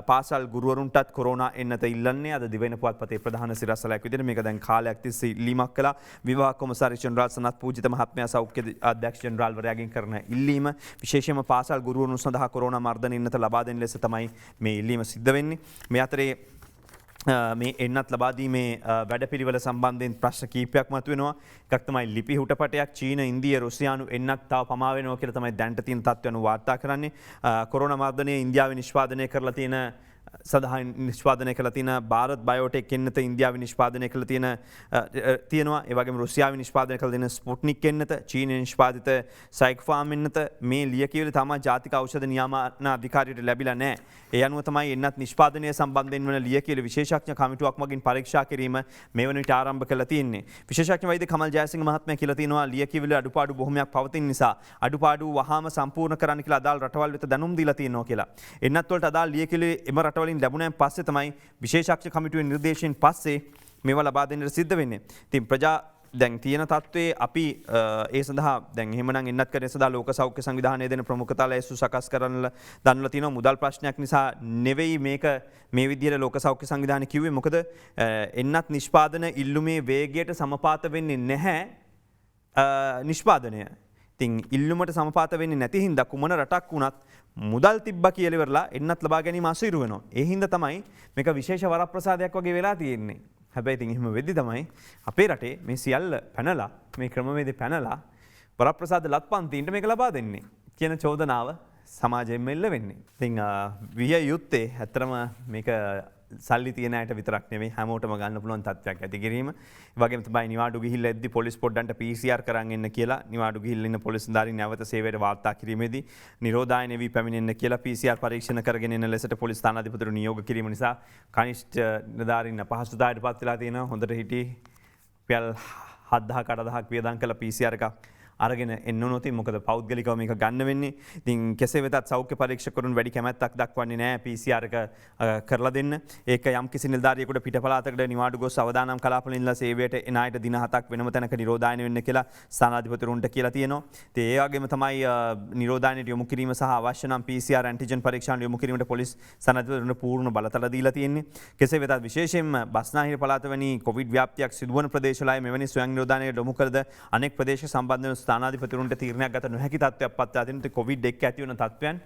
පාසල් ගුරුවරුන්ටත් කොරෝනා එන්නත ඉල්ලන්නේ. අද දිවෙන පුවත්පතේ ප්‍රධාන සිරස්තලයක් විදිහට මේක දැන් කාලයක් තිස්සේ ඉල්ලීමක් කළා. විභාග කොමසාරි ජෙනරාල් සනත් පූජිත මහත්මයා සෞඛ්‍ය අධ්‍යක්ෂ ජෙනරාල්වරයාගෙන් කරන ඉල්ලීම විශේෂයෙන්ම පාසල් ගුරුවරුන් සඳහා කොරෝනා මර්ධන එන්නත ලබා දෙන ලෙස තමයි මේ ඉල්ලීම සිද්ධ වෙන්නේ. මේ අතරේ මේ එන්නත් ලබාදීමේ වැඩපිළිවෙල සම්බන්ධයෙන් ප්‍රශ්න කීපයක් මතුවෙනවා. එකක් තමයි ලිපි හුටපටයක් චීන ඉන්දිය රුසියානු එන්නක් තව පමා වෙනවා කියලා තමයි දැනට තියෙන තත්ත්වයන් වාර්තා කරන්නේ. කොරෝනා මර්ධනය ඉන්දියාවේ නිෂ්පාදනය කරලා තියෙන සඳහා නිෂ්පාදනය කළ තියෙන භාරත් බයෝටෙක් එන්නත ඉන්දියාවේ නිෂ්පාදනය කළ තියෙනවා. ඒ වගේම රුසියාවේ නිෂ්පාදනය කළ තියෙන ස්පුට්නික් එන්නත, චීනයේ නිෂ්පාදිත සයික්ෆාම් එන්නත මේ ලියකියවිලි තමයි ජාතික ඖෂධ නියාමන අධිකාරියට ලැබිලා නැහැ. ඒ අනුව තමයි එන්නත් නිෂ්පාදනය සම්බන්ධයෙන් වන ලියකියවිලි විශේෂඥ කමිටුවක් මගින් පරීක්ෂා කිරීම මේ වන විට ආරම්භ කළා තියෙන්නේ. විශේෂඥ වෛද්‍ය කමල් ජයසිංහ මහත්මයා කියලා තියෙනවා ලියකියවිලි අඩුපාඩු බොහොමයක් පවතින නිසා අඩුපාඩු වහාම සම්පූර්ණ කරන්න කියලා අදාළ රටවල් වෙත දැනුම් දීලා තියෙනවා කියලා. එන්නත් වලට අදාළ ලියකියවිලි එම රටවලින් ලැබුණාන් පස්සේ තමයි විශේෂඥ කමිටුවේ නිර්දේශයෙන් පස්සේ මේවා ලබා දෙන්නට සිද්ධ වෙන්නේ. ඉතින් ප්‍රජා දැන් තියෙන තත්ත්වයේ අපි ඒ සඳහා දැන් එහෙමනම් එන්නත් කරේ සදා ලෝක සෞඛ්‍ය සංවිධානය දෙන ප්‍රමුඛතාවය ලැයිස්තු සකස් කරන්න දන්වලා තිනවා. මුදල් ප්‍රශ්නයක් නිසා නෙවෙයි මේක මේ විදිහට ලෝක සෞඛ්‍ය සංවිධානය කිව්වේ. මොකද එන්නත් නිෂ්පාදන ඉල්ලුමේ වේගයට සමපාත වෙන්නේ නැහැ නිෂ්පාදනය. ඉතින් ඉල්ලුමට සමපාත වෙන්නේ නැති හින්දා කුමන රටක් වුණත් මුදල් තිබ්බා කියලා ඉවරලා එන්නත් ලබා ගැනීම අසීරු වෙනවා. ඒ හින්දා තමයි මේක විශේෂ වරප්‍රසාදයක් වගේ වෙලා තියෙන්නේ. හැබැයි ඉතින් එහෙම වෙද්දි තමයි අපේ රටේ මේ සියල්ල පැනලා මේ ක්‍රමවේද පැනලා වරප්‍රසාද ලත්පන්තින්ට මේක ලබා දෙන්නේ කියන චෝදනාව සමාජයෙන් එල්ල වෙන්නේ. ඉතින් විය යුත්තේ ඇත්තටම මේක සල්ලි තියෙන අයට විතරක් නෙවෙයි හැමෝටම ගන්න පුළුවන් තත්ත්වයක් ඇති කිරීම. ඒ වගේම තමයි නිවාඩු ගිහිල්ලා එද්දි පොලිස් පොඩ්ඩන්ට PCR කරන් එන්න කියලා නිවාඩු ගිහිල්ලා ඉන්න පොලිස් නිලධාරීන් නැවත සේවයට වාර්තා කිරීමේදී නිරෝධායන වී පැමිණෙන්න කියලා PCR පරීක්ෂණ කරගෙන එන ලෙසට පොලිස් ස්ථානාධිපතිවරු නියෝග කිරීම නිසා කනිෂ්ඨ නිලධාරීන් අපහසුතාවයට පත් වෙලා තියෙනවා. හොඳට හිටි රුපියල් 7000ක 8000ක් වියදම් කළ PCR එකක් අරගෙන එන්න ඕනොත් මොකද පෞද්ගලිකව මේක ගන්න වෙන්නේ. ඉතින් කෙසේ වෙතත් සෞඛ්‍ය පරීක්ෂකවරුන් වැඩි කැමැත්තක් දක්වන්නේ නැහැ PCR එක කරලා දෙන්න. ඒක යම් කිසි නිලධාරියෙකුට පිටපළාතකට නිවාඩු ගොස් අවදානම් කලාපවල ඉඳලා සේවයට එන අයට දින 7ක් වෙනම තැනක නිරෝධායන වෙන්න කියලා ස්ථානාධිපතිවරුන්ට කියලා තියෙනවා. ඉතින් ඒ වගේම තමයි නිරෝධායනයට යොමු කිරීම සහ අවශ්‍ය නම් PCR ඇන්ටිජන් පරීක්ෂාන් යොමු කිරීමට පොලිස් ස්ථානාධිපතිවරුන්ට පූර්ණ බලතල දීලා තියෙන්නේ. කෙසේ වෙතත් විශේෂයෙන්ම බස්නාහිර පළාත වැනි කොවිඩ් ව්‍යාප්තියක් සිදුවන ප්‍රදේශවල මෙවැනි ස්වයං නිරෝධායනයට යොමු කරද අනෙක් ප්‍රදේශ සම්බන්ධව ස්ථානාධිපතිවරුන්ට තීරණයක් ගත නොහැකි තත්ත්වයක් පත් වෙලා තියෙනවා. කොවිඩ් එක්ක ඇති වෙන තත්ත්වයන්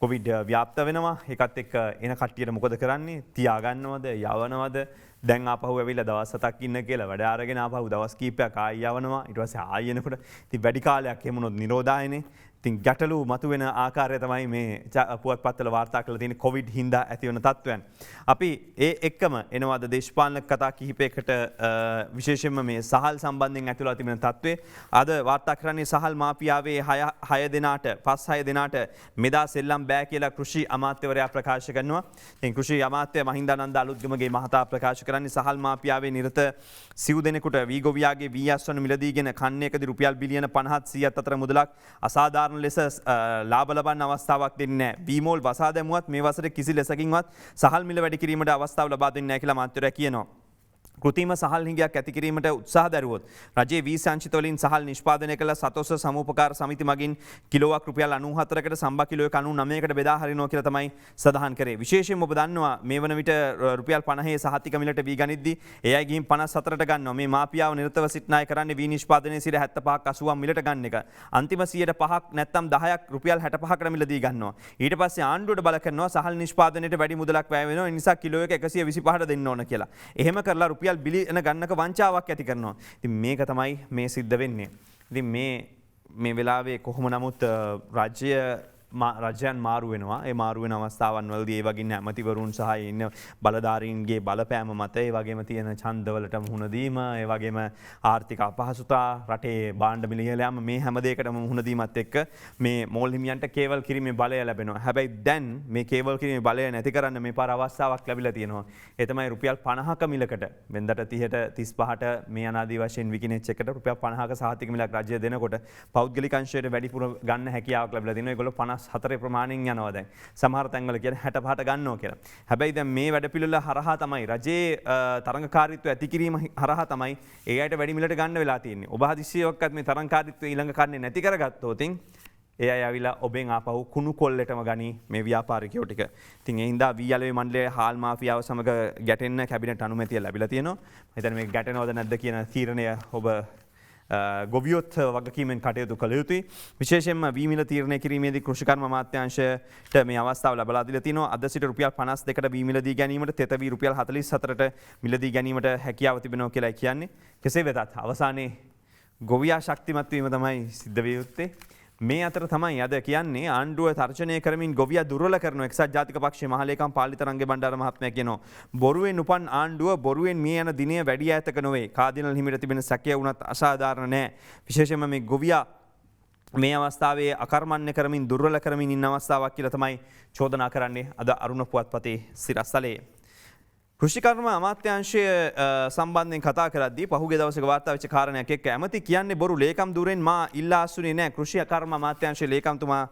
කොවිඩ් ව්‍යාප්ත වෙනවා. ඒකත් එක්ක එන කට්ටියට මොකද කරන්නේ? තියා ගන්නවද? යවනවද? දැන් ආපහු ඇවිල්ලා දවස් 7ක් ඉන්න කියලා වැඩ අරගෙන ආපහු දවස් කීපයක් ආයෙ යවනවා. ඊට පස්සේ ආයෙ එනකොට ඉතින් වැඩි කාලයක් එහෙම වුණොත් නිරෝධායනේ. ඉතින් ගැටලු මතුවෙන ආකාරය තමයි මේ පුවත්පත්වල වාර්තා කරලා තියෙන කොවිඩ් හින්දා ඇති වෙන තත්ත්වයන්. අපි ඒ එක්කම එනවාද දේශපාලන කතා කිහිපයකට විශේෂයෙන්ම මේ සහල් සම්බන්ධයෙන් ඇතුළත් තිබෙන තත්ත්වය. අද වාර්තා කරන්නේ සහල් මාපියාවේ 6 දෙනාට 5-6 දෙනාට මෙදා සෙල්ලම් බෑ කියලා කෘෂි අමාත්‍යවරයා ප්‍රකාශ කරනවා. ඉතින් කෘෂි අමාත්‍ය මහින්දානන්ද අලුත්ගමගේ මහතා ප්‍රකාශ කරන්නේ සහල් මාපියාවේ නිරත සිව් දෙනෙකුට වී ගොවියාගේ වී අස්වනු මිලදීගෙන කන්නේකදී රුපියල් බිලියන 50-100ක් අතර මුදලක් අසාධාරණ ලෙස ලාභ ලබන්න අවස්ථාවක් දෙන්නේ නැහැ. වීමෝල් වසා දැමුවත් මේ වසරේ කිසි ලෙසකින්වත් සහල් මිල වැඩි කිරීමට අවස්ථාව ලබා දෙන්නේ නැහැ කියලා අමාත්‍යවරයා කියනවා. කෘතිම සහල් හිඟයක් ඇති කිරීමට උත්සාහ දරුවොත් රජයේ වී සංචිත වලින් සහල් නිෂ්පාදනය කළ සතොස්ස සමූපකාර සමිති මගින් කිලෝවක් රුපියල් 94කට සම්බා කිලෝ 99කට බෙදා හරිනවා කියලා තමයි සඳහන් කරේ. විශේෂයෙන්ම ඔබ දන්නවා මේ වන විට රුපියල් 50 සහතික මිලට වී ගනිද්දී ඒ අය ගිහින් 54ට ගන්නවා. මේ මාපියාව නිරතව සිටින අය කරන්නේ වී නිෂ්පාදනයේ 75ක් 80ක් මිලට ගන්න එක. අන්තිම 105ක් නැත්නම් 10ක් රුපියල් 65කට මිලදී ගන්නවා. ඊට පස්සේ ආණ්ඩුවට බල කරනවා සහල් නිෂ්පාදනයට වැඩි මුදලක් වැය වෙනවා. ඒ නිසා කිලෝ එක 125ට දෙන්න ඕන කියලා. එහෙම කරලා රුපියල් බිලියන ගන්නක වංචාවක් ඇති කරනවා. ඉතින් මේක තමයි මේ සිද්ධ වෙන්නේ. ඉතින් මේ වෙලාවේ කොහොම නමුත් රජයන් මාරු වෙනවා. ඒ මාරු වෙන අවස්ථාවන් වලදී ඒ වගේ ඇමතිවරුන් සහ ඉන්න බලධාරීන්ගේ බලපෑම මත ඒ වගේම තියෙන ඡන්දවලට මුහුණ දීම, ඒ වගේම ආර්ථික අපහසුතා, රටේ භාණ්ඩ මිල ඉහළ යාම මේ හැම දෙයකටම මුහුණ දීමත් එක්ක මේ මෝල් හිමියන්ට කේවල් කිරීමේ බලය ලැබෙනවා. හැබැයි දැන් මේ කේවල් කිරීමේ බලය නැති කරන්න මේ පාර අවස්ථාවක් ලැබිලා තියෙනවා. ඒ තමයි රුපියල් 50ක මිලකට වෙනදට 30ට 35ට මේ අනාදී වශයෙන් විකිනෙච් එකට රුපියල් 50ක සහතික මිලක් රජය දෙනකොට පෞද්ගලික අංශයට වැඩිපුර ගන්න හැකියාවක් ලැබිලා තියෙනවා. ඒගොල්ලෝ 54 ප්‍රමාණයෙන් යනවා දැන්. සමහර තැන්වල කියන්නේ 65ට ගන්නවා කියලා. හැබැයි දැන් මේ වැඩපිළිවෙල හරහා තමයි රජයේ තරඟකාරීත්වය ඇති කිරීම හරහා තමයි ඒ අයට වැඩි මිලට ගන්න වෙලා තියෙන්නේ. ඔබ හදිස්සියවක්වත් මේ තරඟකාරීත්වය ඊළඟ කන්නේ නැති කරගත්තොත් ඒ අය ආවිලා ඔබෙන් ආපහු කුණු කොල්ලටම ගනි මේ ව්‍යාපාරිකයෝ ටික. ඉතින් ඒ හින්දා වී අලෙවි මණ්ඩලයේ හාල් මාෆියාව සමග ගැටෙන්න කැබිනට් අනුමැතිය ලැබිලා තියෙනවා. මම හිතන්නේ මේක ගැටෙනවද නැද්ද කියන තීරණය ඔබ ගොවියොත් වගකීමෙන් කටයුතු කළ යුතුයි. විශේෂයෙන්ම වී මිල තීරණය කිරීමේදී කෘෂිකර්ම අමාත්‍යාංශයට මේ අවස්ථාව ලබා දීලා තිනවා. අද සිට රුපියල් 52කට වී මිල දී ගැනීමට තෙත වී රුපියල් 44ට මිල දී ගැනීමට හැකියාව තිබෙනවා කියලා කියන්නේ. කෙසේ වෙතත් අවසානයේ ගොවියා ශක්තිමත් වීම තමයි සිද්ධ විය යුත්තේ. මේ අතර තමයි අද කියන්නේ ආණ්ඩුව තර්ජනය කරමින් ගොවියා දුර්වල කරන එක්සත් ජාතික පක්ෂයේ මහලේකම් පාලිතරංගේ බණ්ඩාර මහත්මයා කියනවා බොරුවෙන් උපන් ආණ්ඩුව බොරුවෙන් මිය යන දිනය වැඩි ඈතක නොවේ. කාදිනල් හිමිට තිබෙන සැකය වුණත් අසාධාරණ නැහැ. විශේෂයෙන්ම මේ ගොවියා මේ අවස්ථාවේ අකර්මණ්‍ය කරමින් දුර්වල කරමින් ඉන්න අවස්ථාවක් කියලා තමයි චෝදනා කරන්නේ අද අරුණ පුවත්පතේ සිරස්තලයේ. කෘෂිකර්ම අමාත්‍යාංශය සම්බන්ධයෙන් කතා කරද්දී පහුගිය දවසක වාර්තා වෙච්ච කාරණයක් එක්ක ඇමති කියන්නේ බොරු ලේකම් ධුරෙන් මා ඉල්ලා අස්සුනේ නැහැ. කෘෂිකර්ම අමාත්‍යාංශයේ ලේකම්තුමා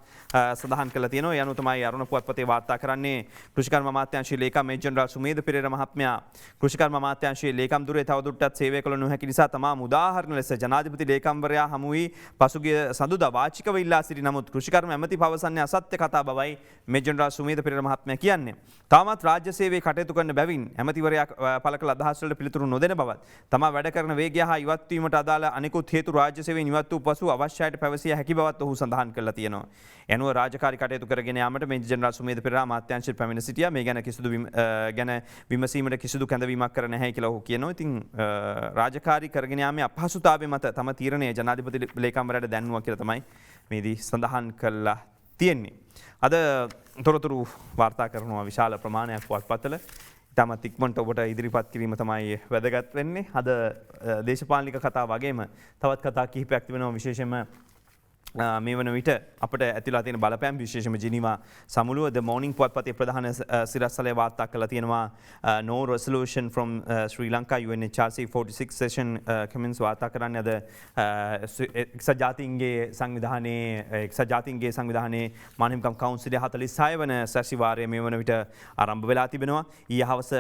සඳහන් කළා තියෙනවා. ඒ අනුව තමයි අරුණ පුවත්පතේ වාර්තා කරන්නේ. කෘෂිකර්ම අමාත්‍යාංශයේ ලේකම් මේජර් ජෙනරාල් සුමේද පෙරේරා මහත්මයා කෘෂිකර්ම අමාත්‍යාංශයේ ලේකම් ධුරේ තවදුරටත් සේවය කළ නොහැකි නිසා තමා උදාහරණ ලෙස ජනාධිපති ලේකම්වරයා හමු වී පසුගිය සඳුදා වාචිකව ඉල්ලා සිටි නමුත් කෘෂිකර්ම ඇමති පවසන්නේ අසත්‍ය කතා බවයි මේජර් ජෙනරාල් සුමේද පෙරේරා මහත්මයා කියන්නේ. තාමත් රාජ්‍ය සේවයේ කටයුතු කරන බැවින් ඇමතිවරයා පළ කළ අදහස් වලට පිළිතුරු නොදෙන බවත් තමා වැඩ කරන වේගය හා ඉවත් වීමට අදාළ අනෙකුත් හේතු රාජ්‍ය සේවයෙන් ඉවත් වූ පසු අවශ්‍යයට පැවසිය හැකි බවත් ඔහු සඳහන් කළා තියෙනවා. එනුව රාජකාරී කටයුතු කරගෙන යාමට මේජර් ජෙනරාල් සුමේද පෙරේරා අමාත්‍යාංශයට පැමිණ සිටියා. මේ ගැන කිසිදු විමසීමට කිසිදු කැඳවීමක් කර නැහැ කියලා ඔහු කියනවා. ඉතින් රාජකාරී කරගෙන යාමේ අපහසුතාවය මත තම තීරණය ජනාධිපති ලේකම්වරයාට දැන්වුවා කියලා තමයි මේදී සඳහන් කළා තියෙන්නේ. අද තොරතුරු වාර්තා කරනවා විශාල ප්‍රමාණයක් පුවත්පත්වල. තමත් ඉක්මනට ඔබට ඉදිරිපත් කිරීම තමයි වැදගත් වෙන්නේ. අද දේශපාලනික කතා වගේම තවත් කතා කිහිපයක් තිබෙනවා විශේෂයෙන්ම මේ වන විට අපට ඇතිලා තියෙන බලපෑම් විශේෂයෙන්ම ජිනීවා සමුළුව ද මෝර්නිං පුවත්පතේ ප්‍රධාන සිරස්තලයේ වාර්තා කළා තියෙනවා no resolution from Sri Lanka UNHRC 46 session comments වාර්තා කරන්නේ අද එක්සත් ජාතීන්ගේ සංවිධානයේ මානවහිමිකම් කවුන්සිලයේ 46 වන සැසිවාරය මේ වන විට ආරම්භ වෙලා තිබෙනවා. ඊයේ හවස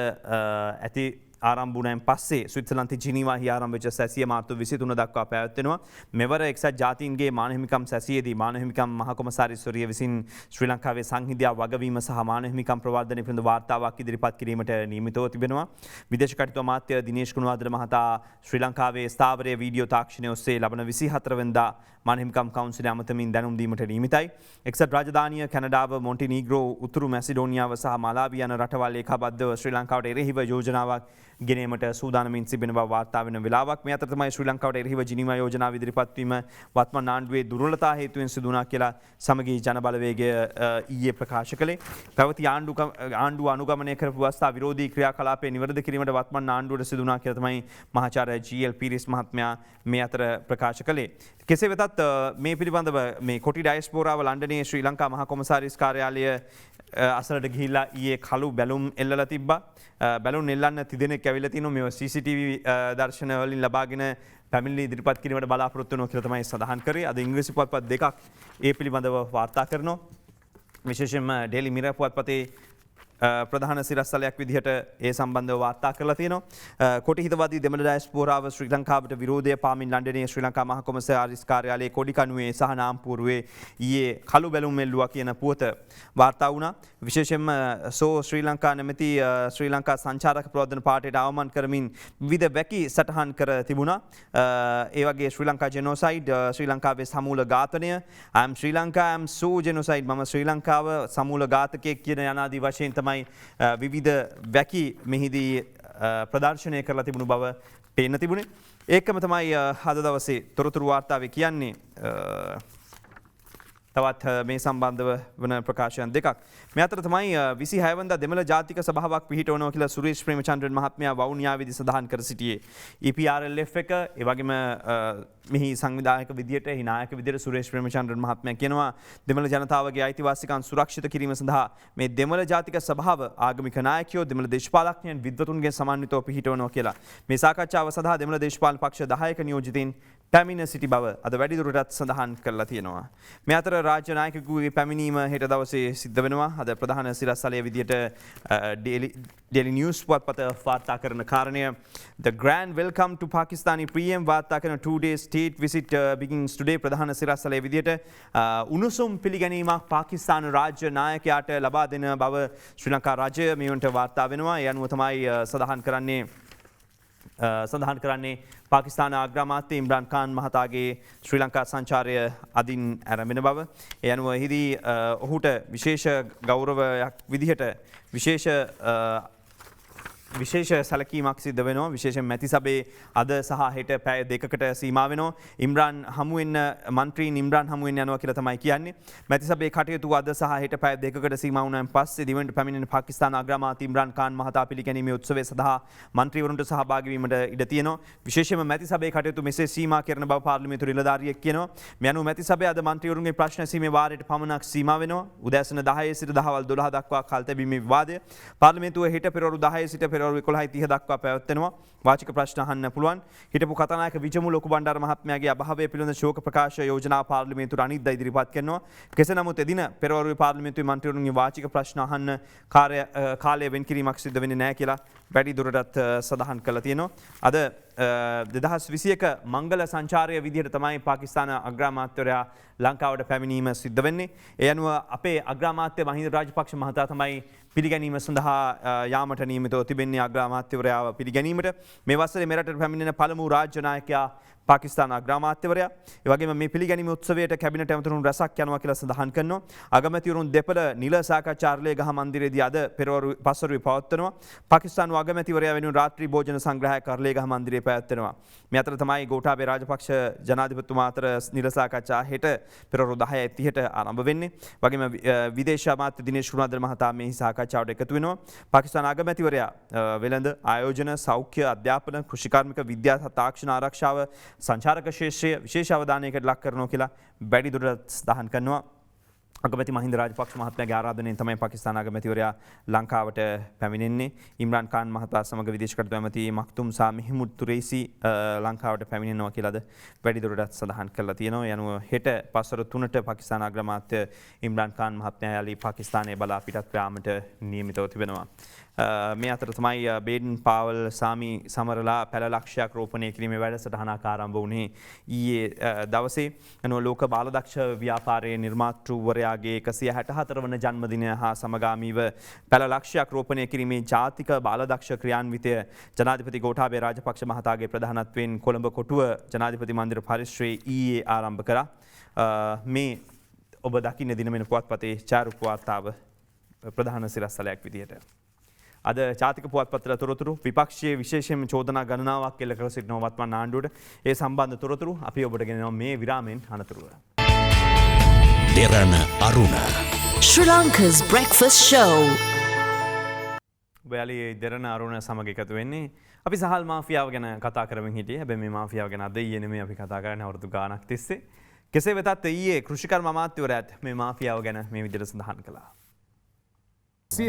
ඇති ආරම්භුණයෙන් පස්සේ ස්විට්සර්ලන්තයේ ජිනීවාහි ආරම්භ වෙච්ච සැසිය මාර්තු 23 දක්වා පැවැත්වෙනවා. මෙවර එක්සත් ජාතීන්ගේ මානව හිමිකම් සැසියේදී මානව හිමිකම් මහ කොමසාරිස්වරිය විසින් ශ්‍රී ලංකාවේ සංහිඳියා වගවීම සහ මානව හිමිකම් ප්‍රවර්ධනය පිළිබඳ වාර්තාවක් ඉදිරිපත් කිරීමට නියමිතව තිබෙනවා. විදේශ කටයුතු අමාත්‍ය දිනේෂ් ගුණවර්ධන මහතා ශ්‍රී ලංකාවේ ස්ථාවරයේ වීඩියෝ තාක්ෂණය ඔස්සේ ලබන 24 වෙනිදා මානව හිමිකම් කවුන්සිලය අමතමින් දැනුම් දීමට නියමිතයි. එක්සත් රාජධානිය කැනඩාව, මොන්ටිනීග්‍රෝ, උතුරු මැසිඩෝනියාව සහ මලාවි යන රටවල් ඒකාබද්ධව ශ්‍රී ලංකාවට එරෙහිව යෝජනාවක් ගෙනීමට සූදානමින් සිටින බව වාර්තා වෙන වෙලාවක්. මේ අතර තමයි ශ්‍රී ලංකාවට එරෙහිව ජිනීවා යෝජනාව ඉදිරිපත් වීම වත්මන් ආණ්ඩුවේ දුර්වලතා හේතුවෙන් සිදු වුණා කියලා සමගී ජන බලවේගය ඊයේ ප්‍රකාශ කළේ. පැවති ආණ්ඩුව අනුගමනය කරපු අවස්ථා විරෝධී ක්‍රියාකලාපයේ නිවැරදි කිරීමට වත්මන් ආණ්ඩුවට සිදු වුණා කියලා තමයි මහාචාර්ය ජී.එල්. පීරිස් මහත්මයා මේ අතර ප්‍රකාශ කළේ. කෙසේ වෙතත් මේ පිළිබඳව මේ කොටි ඩයස්පෝරාව ලන්ඩනයේ ශ්‍රී ලංකා මහා කොමසාරිස් කාර්යාලය අසලට ගිහිල්ලා ඊයේ කළු බැලුම් එල්ලලා තිබ්බා. බැලුම් එල්ලන්න තිදෙනෙක් ඇවිල්ලා තිනවා. මේ CCTV දර්ශන වලින් ලබාගෙන පැමිණිලි ඉදිරිපත් කිරීමට බලාපොරොත්තු වෙනවා කියලා තමයි සඳහන් කරේ. අද ඉංග්‍රීසි පුවත්පත් දෙකක් ඒ පිළිබඳව වාර්තා කරනවා. විශේෂයෙන්ම ඩේලි මිරර් පුවත්පතේ ප්‍රධාන සිරස්තලයක් විදිහට ඒ සම්බන්ධව වාර්තා කරලා තියෙනවා. කොටි හිතවාදී දෙමළ ඩයස්පෝරාව ශ්‍රී ලංකාවට විරෝධය පාමින් ලන්ඩනයේ ශ්‍රී ලංකා මහ කොමසාරිස් කාර්යාලයේ කොඩිකණුවේ සහ නාම්පුරුවේ ඊයේ කළු බැලුම් එල්ලුවා කියන පුවත වාර්තා වුණා. විශේෂයෙන්ම ශ්‍රී ලංකා නැමැති ශ්‍රී ලංකා සංචාරක ප්‍රවර්ධන පාර්ටියට අවමන් කරමින් විවිධ වැකි සටහන් කර තිබුණා. ඒ වගේ ශ්‍රී ලංකා ජෙනොසයිඩ්, ශ්‍රී ලංකාවේ සමූල ඝාතනය, I'm Sri Lanka, I'm so genocide, මම ශ්‍රී ලංකාව සමූල ඝාතකයෙක් කියන යනාදී වශයෙන් තමයි විවිධ වැකි මෙහිදී ප්‍රදර්ශනය කරලා තිබුණු බව පේන්න තිබුණේ. ඒකම තමයි අද දවසේ තොරතුරු වාර්තාවේ කියන්නේ. තවත් මේ සම්බන්ධව වන ප්‍රකාශයන් දෙකක්. මේ අතර තමයි 26 වෙනිදා දෙමළ ජාතික සභාවක් පිහිටවනවා කියලා සුරේෂ් ප්‍රේමචන්ද්‍රන් මහත්මයා වවුනියාවේදී සඳහන් කර සිටියේ. EPRLF එක ඒ වගේම මෙහි සංවිධායක විදියට හිනායක විදියට සුරේෂ් ප්‍රේමචන්ද්‍රන් මහත්මයා කියනවා දෙමළ ජනතාවගේ අයිතිවාසිකම් සුරක්ෂිත කිරීම සඳහා මේ දෙමළ ජාතික සභාව ආගමික නායකයෝ දෙමළ දේශපාලඥයන් විද්වතුන්ගේ සමන්විතව පිහිටවනවා කියලා. මේ සාකච්ඡාව සඳහා දෙමළ දේශපාලන පක්ෂ 10ක නියෝජිතයින් පැමිණ සිටි බව අද වැඩිදුරටත් සඳහන් කරලා තියෙනවා. මේ අතර රාජ්‍ය නායකයෙකුගේ පැමිණීම හෙට දවසේ සිද්ධ වෙනවා. අද ප්‍රධාන සිරස්තලයේ විදියට Daily News පුවත්පත වාර්තා කරන කාරණය The Grand Welcome to Pakistani PM වාර්තා කරන 2-day state visit begins today. ප්‍රධාන සිරස්තලයේ විදියට උණුසුම් පිළිගැනීමක් පාකිස්තාන රාජ්‍ය නායකයාට ලබා දෙන බව ශ්‍රී ලංකා රජය මේ වන්ට වාර්තා වෙනවා. ඒ අනුව තමයි සඳහන් කරන්නේ සඳහන් කරන්නේ පාකිස්තාන අග්‍රාමාත්‍ය ඉම්රාන් ඛාන් මහතාගේ ශ්‍රී ලංකා සංචාරය අදින් ඇරඹෙන බව. ඒ අනුව එහිදී ඔහුට විශේෂ ගෞරවයක් විදිහට විශේෂ සැලකීමක් සිද්ධ වෙනවා. විශේෂයෙන් මැති සභේ අද සහ හෙට පැය දෙකකට සීමා වෙනවා. ඉම්රාන් හමුවෙන්න මන්ත්‍රීන් ඉම්රාන් හමුවෙන්න යනවා කියලා තමයි කියන්නේ. මැති සභේ කටයුතු අද සහ හෙට පැය දෙකකට සීමා වුණාන් පස්සේ දිවයිනට පැමිණෙන පාකිස්තාන අග්‍රාමාත්‍ය ඉම්රාන් ඛාන් මහතා පිළිගැනීමේ උත්සවය සඳහා මන්ත්‍රීවරුන්ට සහභාගී වීමට ඉඩ තියෙනවා. විශේෂයෙන්ම මැති සභේ කටයුතු මෙසේ සීමා කරන බව පාර්ලිමේන්තු නිලධාරියෙක් කියනවා. මේ අනුව මැති සභය අද මන්ත්‍රීවරුන්ගේ ප්‍රශ්න ඇසීමේ වාරයට පමණක් සීමා වෙනවා. උදෑසන 10 සිට දහවල් 12 දක්වා කල් තැබීමේ විවාදය පාර්ලිමේන්තුව හෙට පෙරවරු 10 සිට පෙරවරු 11:30 දක්වා පැවැත්වෙනවා. වාචික ප්‍රශ්න අහන්න පුළුවන්. හිටපු කතානායක විජමු ලොකු බණ්ඩාර මහත්මයාගේ අභාවය පිළිබඳ ශෝක ප්‍රකාශ යෝජනා පාර්ලිමේන්තුවට අනිද්දා ඉදිරිපත් කරනවා. කෙසේ නමුත් එදින පෙරවරුවේ පාර්ලිමේන්තුවේ මන්ත්‍රීවරුන්ගේ වාචික ප්‍රශ්න අහන්න කාලය වෙන් කිරීමක් සිදු වෙන්නේ නැහැ කියලා වැඩි දුරටත් සඳහන් කරලා තියෙනවා. අද 2021 මංගල සංචාරය විදිහට තමයි පාකිස්තාන අග්‍රාමාත්‍යවරයා ලංකාවට පැමිණීම සිද්ධ වෙන්නේ. ඒ අනුව අපේ අග්‍රාමාත්‍ය මහින්ද රාජපක්ෂ මහතා තමයි පිළිගැනීම සඳහා යාමට නියමිතව තිබෙන්නේ අග්‍රාමාත්‍යවරයාව පිළිගැනීමට. මේ වසරේ මෙරටට පැමිණෙන පළමු රාජ්‍ය නායකයා පාකිස්තාන අග්‍රාමාත්‍යවරයා. ඒ වගේම මේ පිළිගැනීම උත්සවයට කැබිනට් ඇමතුරුන් රැසක් යනවා කියලා සඳහන් කරනවා. අගමැතිවරුන් දෙපළ නිල සාකච්ඡා අර්ලේගහ මන්දිරයේදී අද පස්වරුවේ පවත්වනවා. පාකිස්තානු අගමැතිවරයා වෙනුවෙන් රාත්‍රී භෝජන සංග්‍රහයක් අර්ලේගහ මන්දිරයේ පැවැත්වෙනවා. මේ අතර තමයි ගෝඨාභය රාජපක්ෂ ජනාධිපතිතුමා අතර නිල සාකච්ඡා හෙට පෙරවරු 10:30ට ආරම්භ වෙන්නේ. වගේම විදේශ අමාත්‍ය දිනේෂ් ගුණවර්ධන මහතා මේ සාකච්ඡාවට එකතු වෙනවා. පාකිස්තාන අගමැතිවරයා වෙළඳ ආයෝජන සෞඛ්‍ය අධ්‍යාපන කෘෂිකාර්මික විද්‍යා සහ තාක්ෂණ ආරක්ෂාව සංචාරක ශේෂ්ත්‍රය විශේෂ අවධානයකට ලක් කරනවා කියලා වැඩි දුරටත් සඳහන් කරනවා. අගමැති මහින්ද රාජපක්ෂ මහත්මයාගේ ආරාධනයෙන් තමයි පාකිස්තාන අගමැතිවරයා ලංකාවට පැමිණෙන්නේ. ඉම්රාන් ඛාන් මහතා සමග විදේශ කටයුතු ඇමති මක්තුම් සා මෙහමුද් තුරේසි ලංකාවට පැමිණෙනවා කියලාද වැඩි දුරටත් සඳහන් කරලා තියෙනවා. යනුව හෙට පස්වරු 3ට පාකිස්තාන අග්‍රාමාත්‍ය ඉම්රාන් ඛාන් මහත්මයා යලි පාකිස්තානයේ බලා පිටත් යාමට නියමිතව තිබෙනවා. මේ අතර තමයි බේඩන් පාවල් සාමි සමරලා පැල ලක්ෂයක් රෝපණය කිරීමේ වැඩසටහනක් ආරම්භ වුණේ ඊයේ දවසේ. එනවා ලෝක බාලදක්ෂ ව්‍යාපාරයේ නිර්මාතෘවරයාගේ 164 වන ජන්මදිනය හා සමගාමීව පැල ලක්ෂයක් රෝපණය කිරීමේ ජාතික බාලදක්ෂ ක්‍රියාන්විතය ජනාධිපති ගෝඨාභය රාජපක්ෂ මහතාගේ ප්‍රධානත්වයෙන් කොළඹ කොටුව ජනාධිපති මන්දිර පරිශ්‍රයේ ඊයේ ආරම්භ කරා. මේ ඔබ දකින්න දිනමෙන පුවත්පතේ චාරුක වාර්තාව ප්‍රධාන සිරස්තලයක් විදිහට. අද ජාතික පුවත්පතල තොරතුරු විපක්ෂයේ විශේෂයෙන්ම චෝදනා ගණනාවක් එල්ල කර සිටින වත්මන් ආණ්ඩුවට ඒ සම්බන්ධ තොරතුරු අපි ඔබට ගෙනෙනවා මේ විරාමයෙන් අනතුරුව. දෙරණ අරුණ Sri Lanka's breakfast show. ඔයාලි දෙරණ අරුණ සමග එකතු වෙන්නේ. අපි සහල් මාෆියාව ගැන කතා කරමින් හිටියේ. හැබැයි මේ මාෆියාව ගැන අද ඊයේ නෙමෙයි අපි කතා කරන්නේ අවුරුදු ගාණක් තිස්සේ. කෙසේ වෙතත් ඊයේ කෘෂිකර්ම අමාත්‍යවරයාත් මේ මාෆියාව ගැන මේ විදිහට සඳහන් කළා.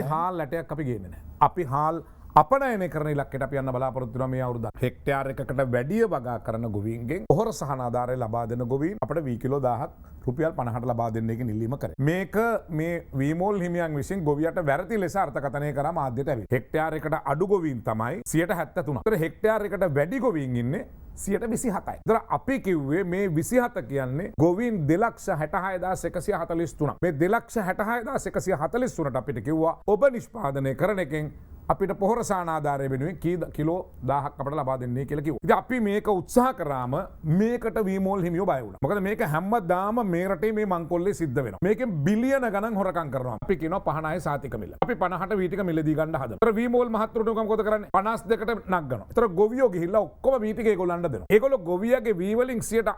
හාල් ලැටයක් අපි ගේන්නේ නැහැ. අපි හාල් අපනයනය කරන ඉලක්කයට අපි යන්න බලාපොරොත්තු වෙනවා මේ අවුරුද්ද. හෙක්ටයාර් එකකට වැඩිය වගා කරන ගොවීන්ගෙන් පොහොර සහන ආධාරය ලබා දෙන ගොවීන් අපිට වී කිලෝ 1000ක් රුපියල් 50ට ලබා දෙන්න එක නිල්ලීම කරේ. මේක මේ වීමෝල් හිමියන් විසින් ගොවියට වැරදි ලෙස අර්ථකථනය කරා මාධ්‍යට ඇවිත්. හෙක්ටයාර් එකට අඩු ගොවීන් තමයි 73. ඒතර හෙක්ටයාර් එකට වැඩි ගොවීන් ඉන්නේ 27යි. ඒතර අපි කිව්වේ මේ 27 කියන්නේ ගොවීන් 2,66,143. මේ 2,66,143ට අපිට කිව්වා ඔබ නිෂ්පාදනය කරන එකෙන් අපිට පොහොර සානාධාරය වෙනුවෙන් කිලෝ 1000ක් අපට ලබා දෙන්නේ කියලා කිව්වා. ඉතින් අපි මේක උත්සාහ කරාම මේකට වීමෝල් හිමියෝ බය වුණා. මොකද මේක හැමදාම මේ රටේ මේ මංකොල්ලේ සිද්ධ වෙනවා. මේකෙන් බිලියන ගණන් හොරකම් කරනවා. අපි කියනවා 50යි සාතික මිල. අපි 50ට වී ටික මිලදී ගන්න හදනවා. ඒතර වීමෝල් මහත්තුරුට මොකද කරන්නේ? 52ට නගනවා. ඒතර ගොවියෝ ගිහිල්ලා ඔක්කොම වී ටික ඒගොල්ලන්ට දෙනවා. ඒගොල්ලෝ ගොවියාගේ වී වලින් 80ක්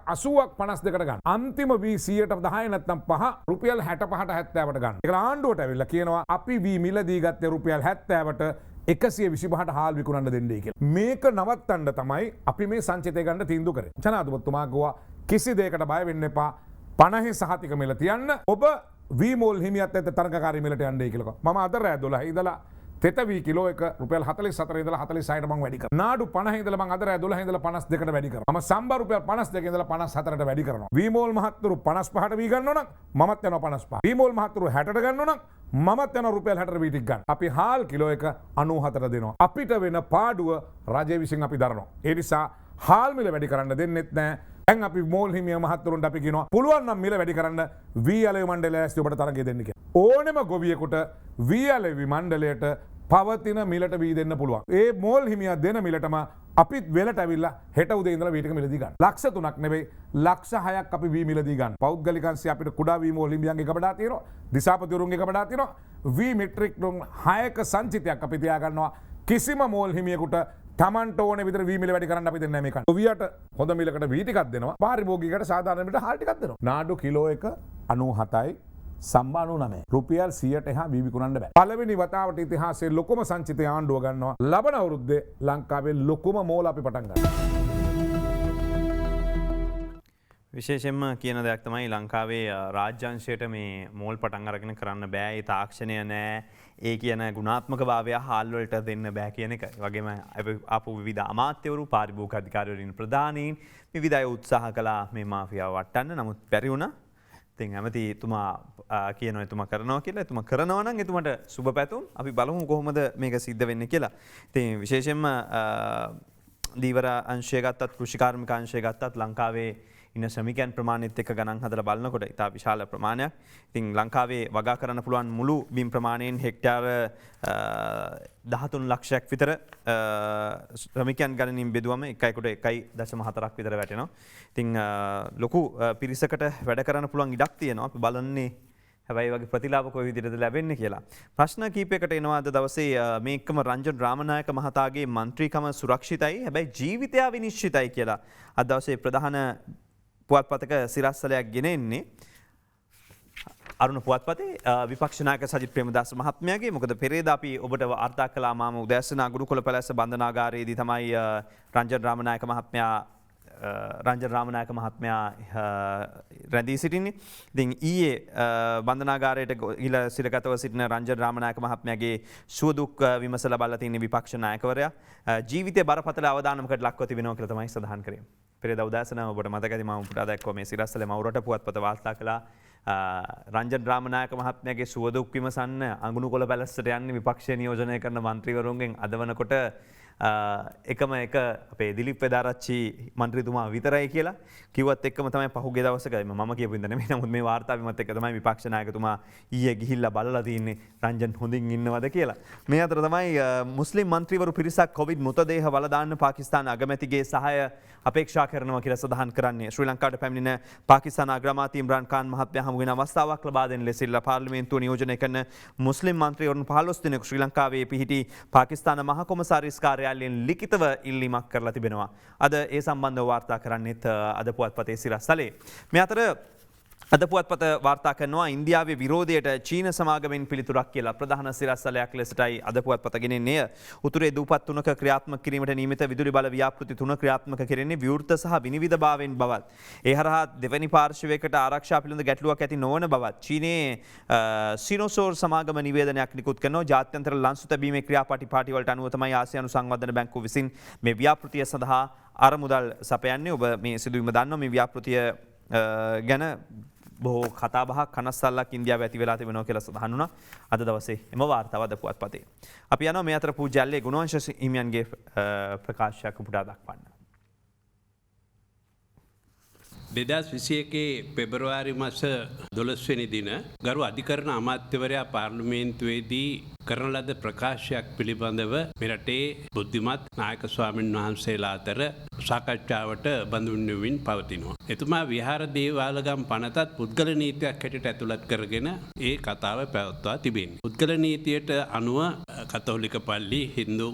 52ට ගන්න. අන්තිම වී 10% නැත්නම් 5 රුපියල් 65ට 70ට ගන්න. ඒක ආණ්ඩුවට ඇවිල්ලා කියනවා අපි වී මිලදී ගත්තේ රුපියල් 70ට 125ට හාල් විකුණන්න දෙන්නේ කියලා. මේක නවත්තන්න තමයි අපි මේ සංචිතය ගන්න තීන්දුව කරේ. ජනාධිපතිතුමා ගෝවා කිසි දෙයකට බය වෙන්න එපා. 50 සහතික මිල තියන්න. ඔබ වීමෝල් හිමියත් එක්ක තරඟකාරී මිලට යන්නයි කියලා. මම අද රෑ 12 ඉඳලා තෙත වී කිලෝ එක රුපියල් 44 ඉඳලා 46ට මම වැඩි කරනවා. නාඩු 50 ඉඳලා මම අද රෑ 12 ඉඳලා 52කට වැඩි කරනවා. මම සම්බා රුපියල් 52 ඉඳලා 54ට වැඩි කරනවා. වීමෝල් මහත්තුරු 55ට වී ගන්නවා නම් මමත් යනවා 55. වීමෝල් මහත්තුරු 60ට ගන්නවා නම් මමත් යනවා රුපියල් 60ට වී ටික ගන්න. අපි හාල් කිලෝ එක 94ට දෙනවා. අපිට වෙන පාඩුව රජය විසින් අපි දරනවා. ඒ නිසා හාල් මිල වැඩි කරන්න දෙන්නෙත් නැහැ. දැන් අපි මෝල් හිමිය මහත්තුරුන්ට අපි කියනවා පුළුවන් නම් මිල වැඩි කරන්න වී අලෙවි මණ්ඩලය ඇස්ති ඔබට තරගය දෙන්න කියලා. ඕනෙම ගොවියෙකුට වී අලෙවි මණ්ඩලයට පවතින මිලට වී දෙන්න පුළුවන්. ඒ මෝල් හිමියක් දෙන මිලටම අපිත් වෙලට ඇවිල්ලා හෙට උදේ ඉඳලා වීටික මිලදී ගන්න. ලක්ෂ 3ක් නෙවෙයි ලක්ෂ 6ක් අපි වී මිලදී ගන්න. පෞද්ගලිකංශය අපිට කුඩා වී මෝල් හිමියන්ගේ කබඩා තියෙනවා. දිසාපතිවරුන්ගේ කබඩා තියෙනවා. වී මෙට්‍රික් ටොන් 6ක සංචිතයක් අපි තියා ගන්නවා. කිසිම මෝල් හිමියෙකුට තමන්ට ඕන විතර වී මිල වැඩි කරන්න අපි දෙන්නේ නැහැ මේක. ඔවියට හොඳ මිලකට වී ටිකක් දෙනවා. පාරිභෝගිකයට සාධාරණ මිලට හාල් ටිකක් දෙනවා. නාඩු කිලෝ එක 97යි සම්බානු 9 රුපියල් 100ට එහා වී විකුණන්න බෑ. පළවෙනි වතාවට ඉතිහාසයේ ලොකුම සංචිතය ආණ්ඩුව ගන්නවා. ලබන අවුරුද්දේ ලංකාවේ ලොකුම මෝල් අපි පටන් ගන්නවා. විශේෂයෙන්ම කියන දෙයක් තමයි ලංකාවේ රාජ්‍යංශයට මේ මෝල් පටන් අරගෙන කරන්න බෑ. ඒ තාක්ෂණය නෑ. ඒ කියන ගුණාත්මක භාවය හාල් වලට දෙන්න බෑ කියන එක. ඒ වගේම ආපු විවිධ අමාත්‍යවරු, පාරිභෝගික අධිකාරිවරුන් ප්‍රධානීන් විවිධ අය උත්සාහ කළා මේ මාෆියාව වටන්න. නමුත් බැරි වුණා. ඉතින් ඇමතිතුමා කියනවා එතුමා කරනවා කියලා. එතුමා කරනවා නම් එතුමාට සුබ පැතුම්. අපි බලමු කොහොමද මේක සිද්ධ වෙන්නේ කියලා. ඉතින් විශේෂයෙන්ම දීවර අංශය ගත්තත්, කෘෂිකාර්මික අංශය ගත්තත් ලංකාවේ ඉන්න ශ්‍රමිකයන් ප්‍රමාණයත් එක්ක ගණන් හදලා බලනකොට ඉතා විශාල ප්‍රමාණයක්. ඉතින් ලංකාවේ වගා කරන්න පුළුවන් මුළු බිම් ප්‍රමාණයෙන් හෙක්ටාර 13 ලක්ෂයක් විතර ශ්‍රමිකයන් ගණනින් බෙදුවම 1.4ක් විතර වැටෙනවා. ඉතින් ලොකු පිරිසකට වැඩ කරන්න පුළුවන් ඉඩක් තියෙනවා. අපි බලන්නේ හැබැයි වගේ ප්‍රතිලාභ කොයි විදිහටද ලැබෙන්නේ කියලා. ප්‍රශ්න කීපයකට එනවා අද දවසේ මේ එක්කම රංජන් රාමනායක මහතාගේ මන්ත්‍රීකම සුරක්ෂිතයි. හැබැයි ජීවිතය විනිශ්චිතයි කියලා අද දවසේ ප්‍රධාන පුවත්පතක සිරස්සලයක් ගෙන එන්නේ. අරුණ පුවත්පතේ විපක්ෂ නායක සජිත් ප්‍රේමදාස මහත්මයාගේ. මොකද පෙරේදා අපි ඔබට වාර්තා කළා මාම උදෑසන ගුරුකුල පැලැස්ස බන්ධනාගාරයේදී තමයි රංජන් රාමනායක මහත්මයා රැඳී සිටින්නේ. ඉතින් ඊයේ බන්ධනාගාරයට ගිහිලා සිරගතව සිටින රංජන් රාමනායක මහත්මයාගේ සුව දුක් විමසලා බලලා තියෙන විපක්ෂ නායකවරයා ජීවිතේ බරපතල අවදානමකට ලක්ව තිබෙනවා කියලා තමයි සඳහන් කරේ. පෙරේදා උදෑසන ඔබට මතකයි මම පුටා දැක්වුවා මේ සිරස්සලේ මවුරට පුවත්පත වාර්තා කළා. රංජන් රාමනායක මහත්මයාගේ සුව දුක් විමසන්න අඟුණුකොළ පැලැස්සට යන්නේ විපක්ෂය නියෝජනය කරන මන්ත්‍රීවරුන්ගෙන් අද වනකොට එකම එක අපේ දිලිප් පෙදාරච්චි මන්ත්‍රීතුමා විතරයි කියලා කිව්වත් එක්කම තමයි පහුගිය දවසක මම කියපු ඉඳන් නෙමෙයි නමුත් මේ වාර්තාවෙමත් එක්ක තමයි විපක්ෂ නායකතුමා ඊයේ ගිහිල්ලා බලලා තින්නේ රංජන් හොඳින් ඉන්නවද කියලා. මේ අතර තමයි මුස්ලිම් මන්ත්‍රීවරු පිරිසක් කොවිඩ් මృతදේහ වල දාන්න පාකිස්තාන අගමැතිගේ සහාය අපේක්ෂා කරනවා කියලා සඳහන් කරන්නේ. ශ්‍රී ලංකාවට පැමිණෙන පාකිස්තාන අග්‍රාමාත්‍ය ඉම්රාන් ખાන් මහත්මයා හමු වෙන අවස්ථාවක් ලබා දෙන ලෙසින් පාර්ලිමේන්තුව නියෝජනය කරන මුස්ලිම් මන්ත්‍රීවරුන් 15 දෙනෙකු ශ්‍රී ලංකාවේ පිහිටි පාකිස්තාන මහ කොමසාරිස් කාර්යාලයෙන් ලිඛිතව ඉල්ලීමක් කරලා තිබෙනවා. අද ඒ සම්බන්ධව වාර්තා කරන්නෙත් අද පුවත්පතේ සිරස්සලේ. මේ අතර අද පුවත්පත වාර්තා කරනවා ඉන්දියාවේ විරෝධයට චීන සමාගමෙන් පිළිතුරක් කියලා ප්‍රධාන සිරස්සලයක් ලෙසටයි අද පුවත්පත ගෙනෙන්නේ. උතුරේ දූපත් තුනක ක්‍රියාත්මක කිරීමට නියමිත විදුලි බල ව්‍යාපෘති 3 ක්‍රියාත්මක කෙරෙන්නේ විවෘත සහ විනිවිදභාවයෙන් බවත්. ඒ හරහා දෙවැනි පාර්ශවයකට ආරක්ෂා පිළිබඳ ගැටලුවක් ඇති නොවන බවත් චීනයේ සිනෝසෝර් සමාගම නිවේදනයක් නිකුත් කරනවා. ජාත්‍යන්තර ලන්සු තැබීමේ ක්‍රියාපටිපාටි වලට අනුව තමයි ආසියානු සංවර්ධන බැංකුව විසින් මේ ව්‍යාපෘතිය සඳහා අරමුදල් සපයන්නේ. ඔබ මේ සිදුවීම දන්නවා. මේ ව්‍යාපෘතිය ගැන බොහෝ කතාබහක් කනස්සල්ලක් ඉන්දියාව ඇති වෙලා තිබෙනවා කියලා සඳහන් වුණා අද දවසේ එම වාර්තාව අද පුවත්පතේ. අපි යනවා මේ අතර පූජ්‍යල්ලේ ගුණවංශ හිමියන්ගේ ප්‍රකාශයක් උපුටා දක්වන්න. 2021 පෙබරවාරි මාස 12 වෙනි දින ගරු අධිකරණ අමාත්‍යවරයා පාර්ලිමේන්තුවේදී කරන ලද ප්‍රකාශයක් පිළිබඳව මෙරටේ බුද්ධිමත් නායක ස්වාමීන් වහන්සේලා අතර සාකච්ඡාවට බඳුන් වෙමින් පවතිනවා. එතුමා විහාර දේවාලගම් පනතත් පුද්ගල නීතියක් හැටියට ඇතුළත් කරගෙන ඒ කතාව පැවැත්වා තිබෙනවා. පුද්ගල නීතියට අනුව කතෝලික පල්ලි, හින්දු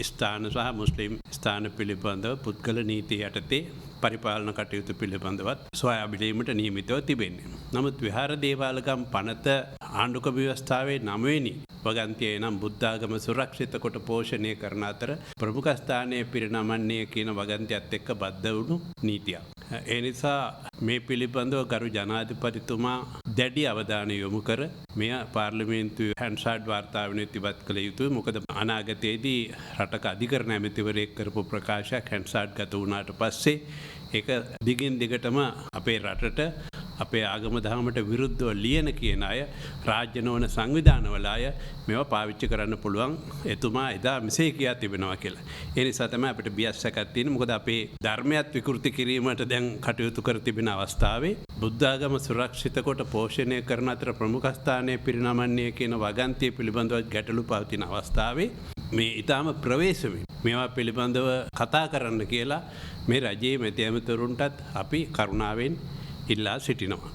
ස්ථාන සහ මුස්ලිම් ස්ථාන පිළිබඳව පුද්ගල නීතිය යටතේ පරිපාලන කටයුතු පිළිබඳවත් සොයා බැලීමට නියමිතව තිබෙන්නේ. නමුත් විහාර දේවාලගම් පනත ආණ්ඩුක ව්‍යවස්ථාවේ 9 වෙනි වගන්තියේ නම් බුද්ධාගම සුරක්ෂිත කොට පෝෂණය කරන අතර ප්‍රමුඛ ස්ථානයේ පිරිනමන්නේ කියන වගන්තියත් එක්ක බද්ධ වුණු නීතියක්. ඒ නිසා මේ පිළිබඳව ගරු ජනාධිපතිතුමා දැඩි අවධානය යොමු කර මෙය පාර්ලිමේන්තුවේ හැන්සාඩ් වාර්තාවෙන් ඉදිරිපත් කළ යුතුයි. මොකද අනාගතයේදී රටක අධිකරණ ඇමතිවරයෙක් කරපු ප්‍රකාශයක් හැන්සාඩ් ගත වුණාට පස්සේ ඒක දිගින් දිගටම අපේ රටට අපේ ආගම දහමට විරුද්ධව ලියන කියන අය රාජ්‍ය නොවන සංවිධානවල අය මේවා පාවිච්චි කරන්න පුළුවන් එතුමා එදා මෙසේ කියා තිබෙනවා කියලා. ඒ නිසා තමයි අපිට බියස්සක් තියෙන්නේ. මොකද අපේ ධර්මයත් විකෘති කිරීමට දැන් කටයුතු කර තිබෙන අවස්ථාවේ බුද්ධාගම සුරක්ෂිත කොට පෝෂණය කරන අතර ප්‍රමුඛස්ථානය පිරිනමන්නේ කියන වගන්තිය පිළිබඳව ගැටලු පවතින අවස්ථාවේ මේ ඉතාම ප්‍රවේශමෙන් මේවා පිළිබඳව කතා කරන්න කියලා මේ රජයේ මැති ඇමතිවරුන්ටත් අපි කරුණාවෙන් ඉල්ලා සිටිනවා.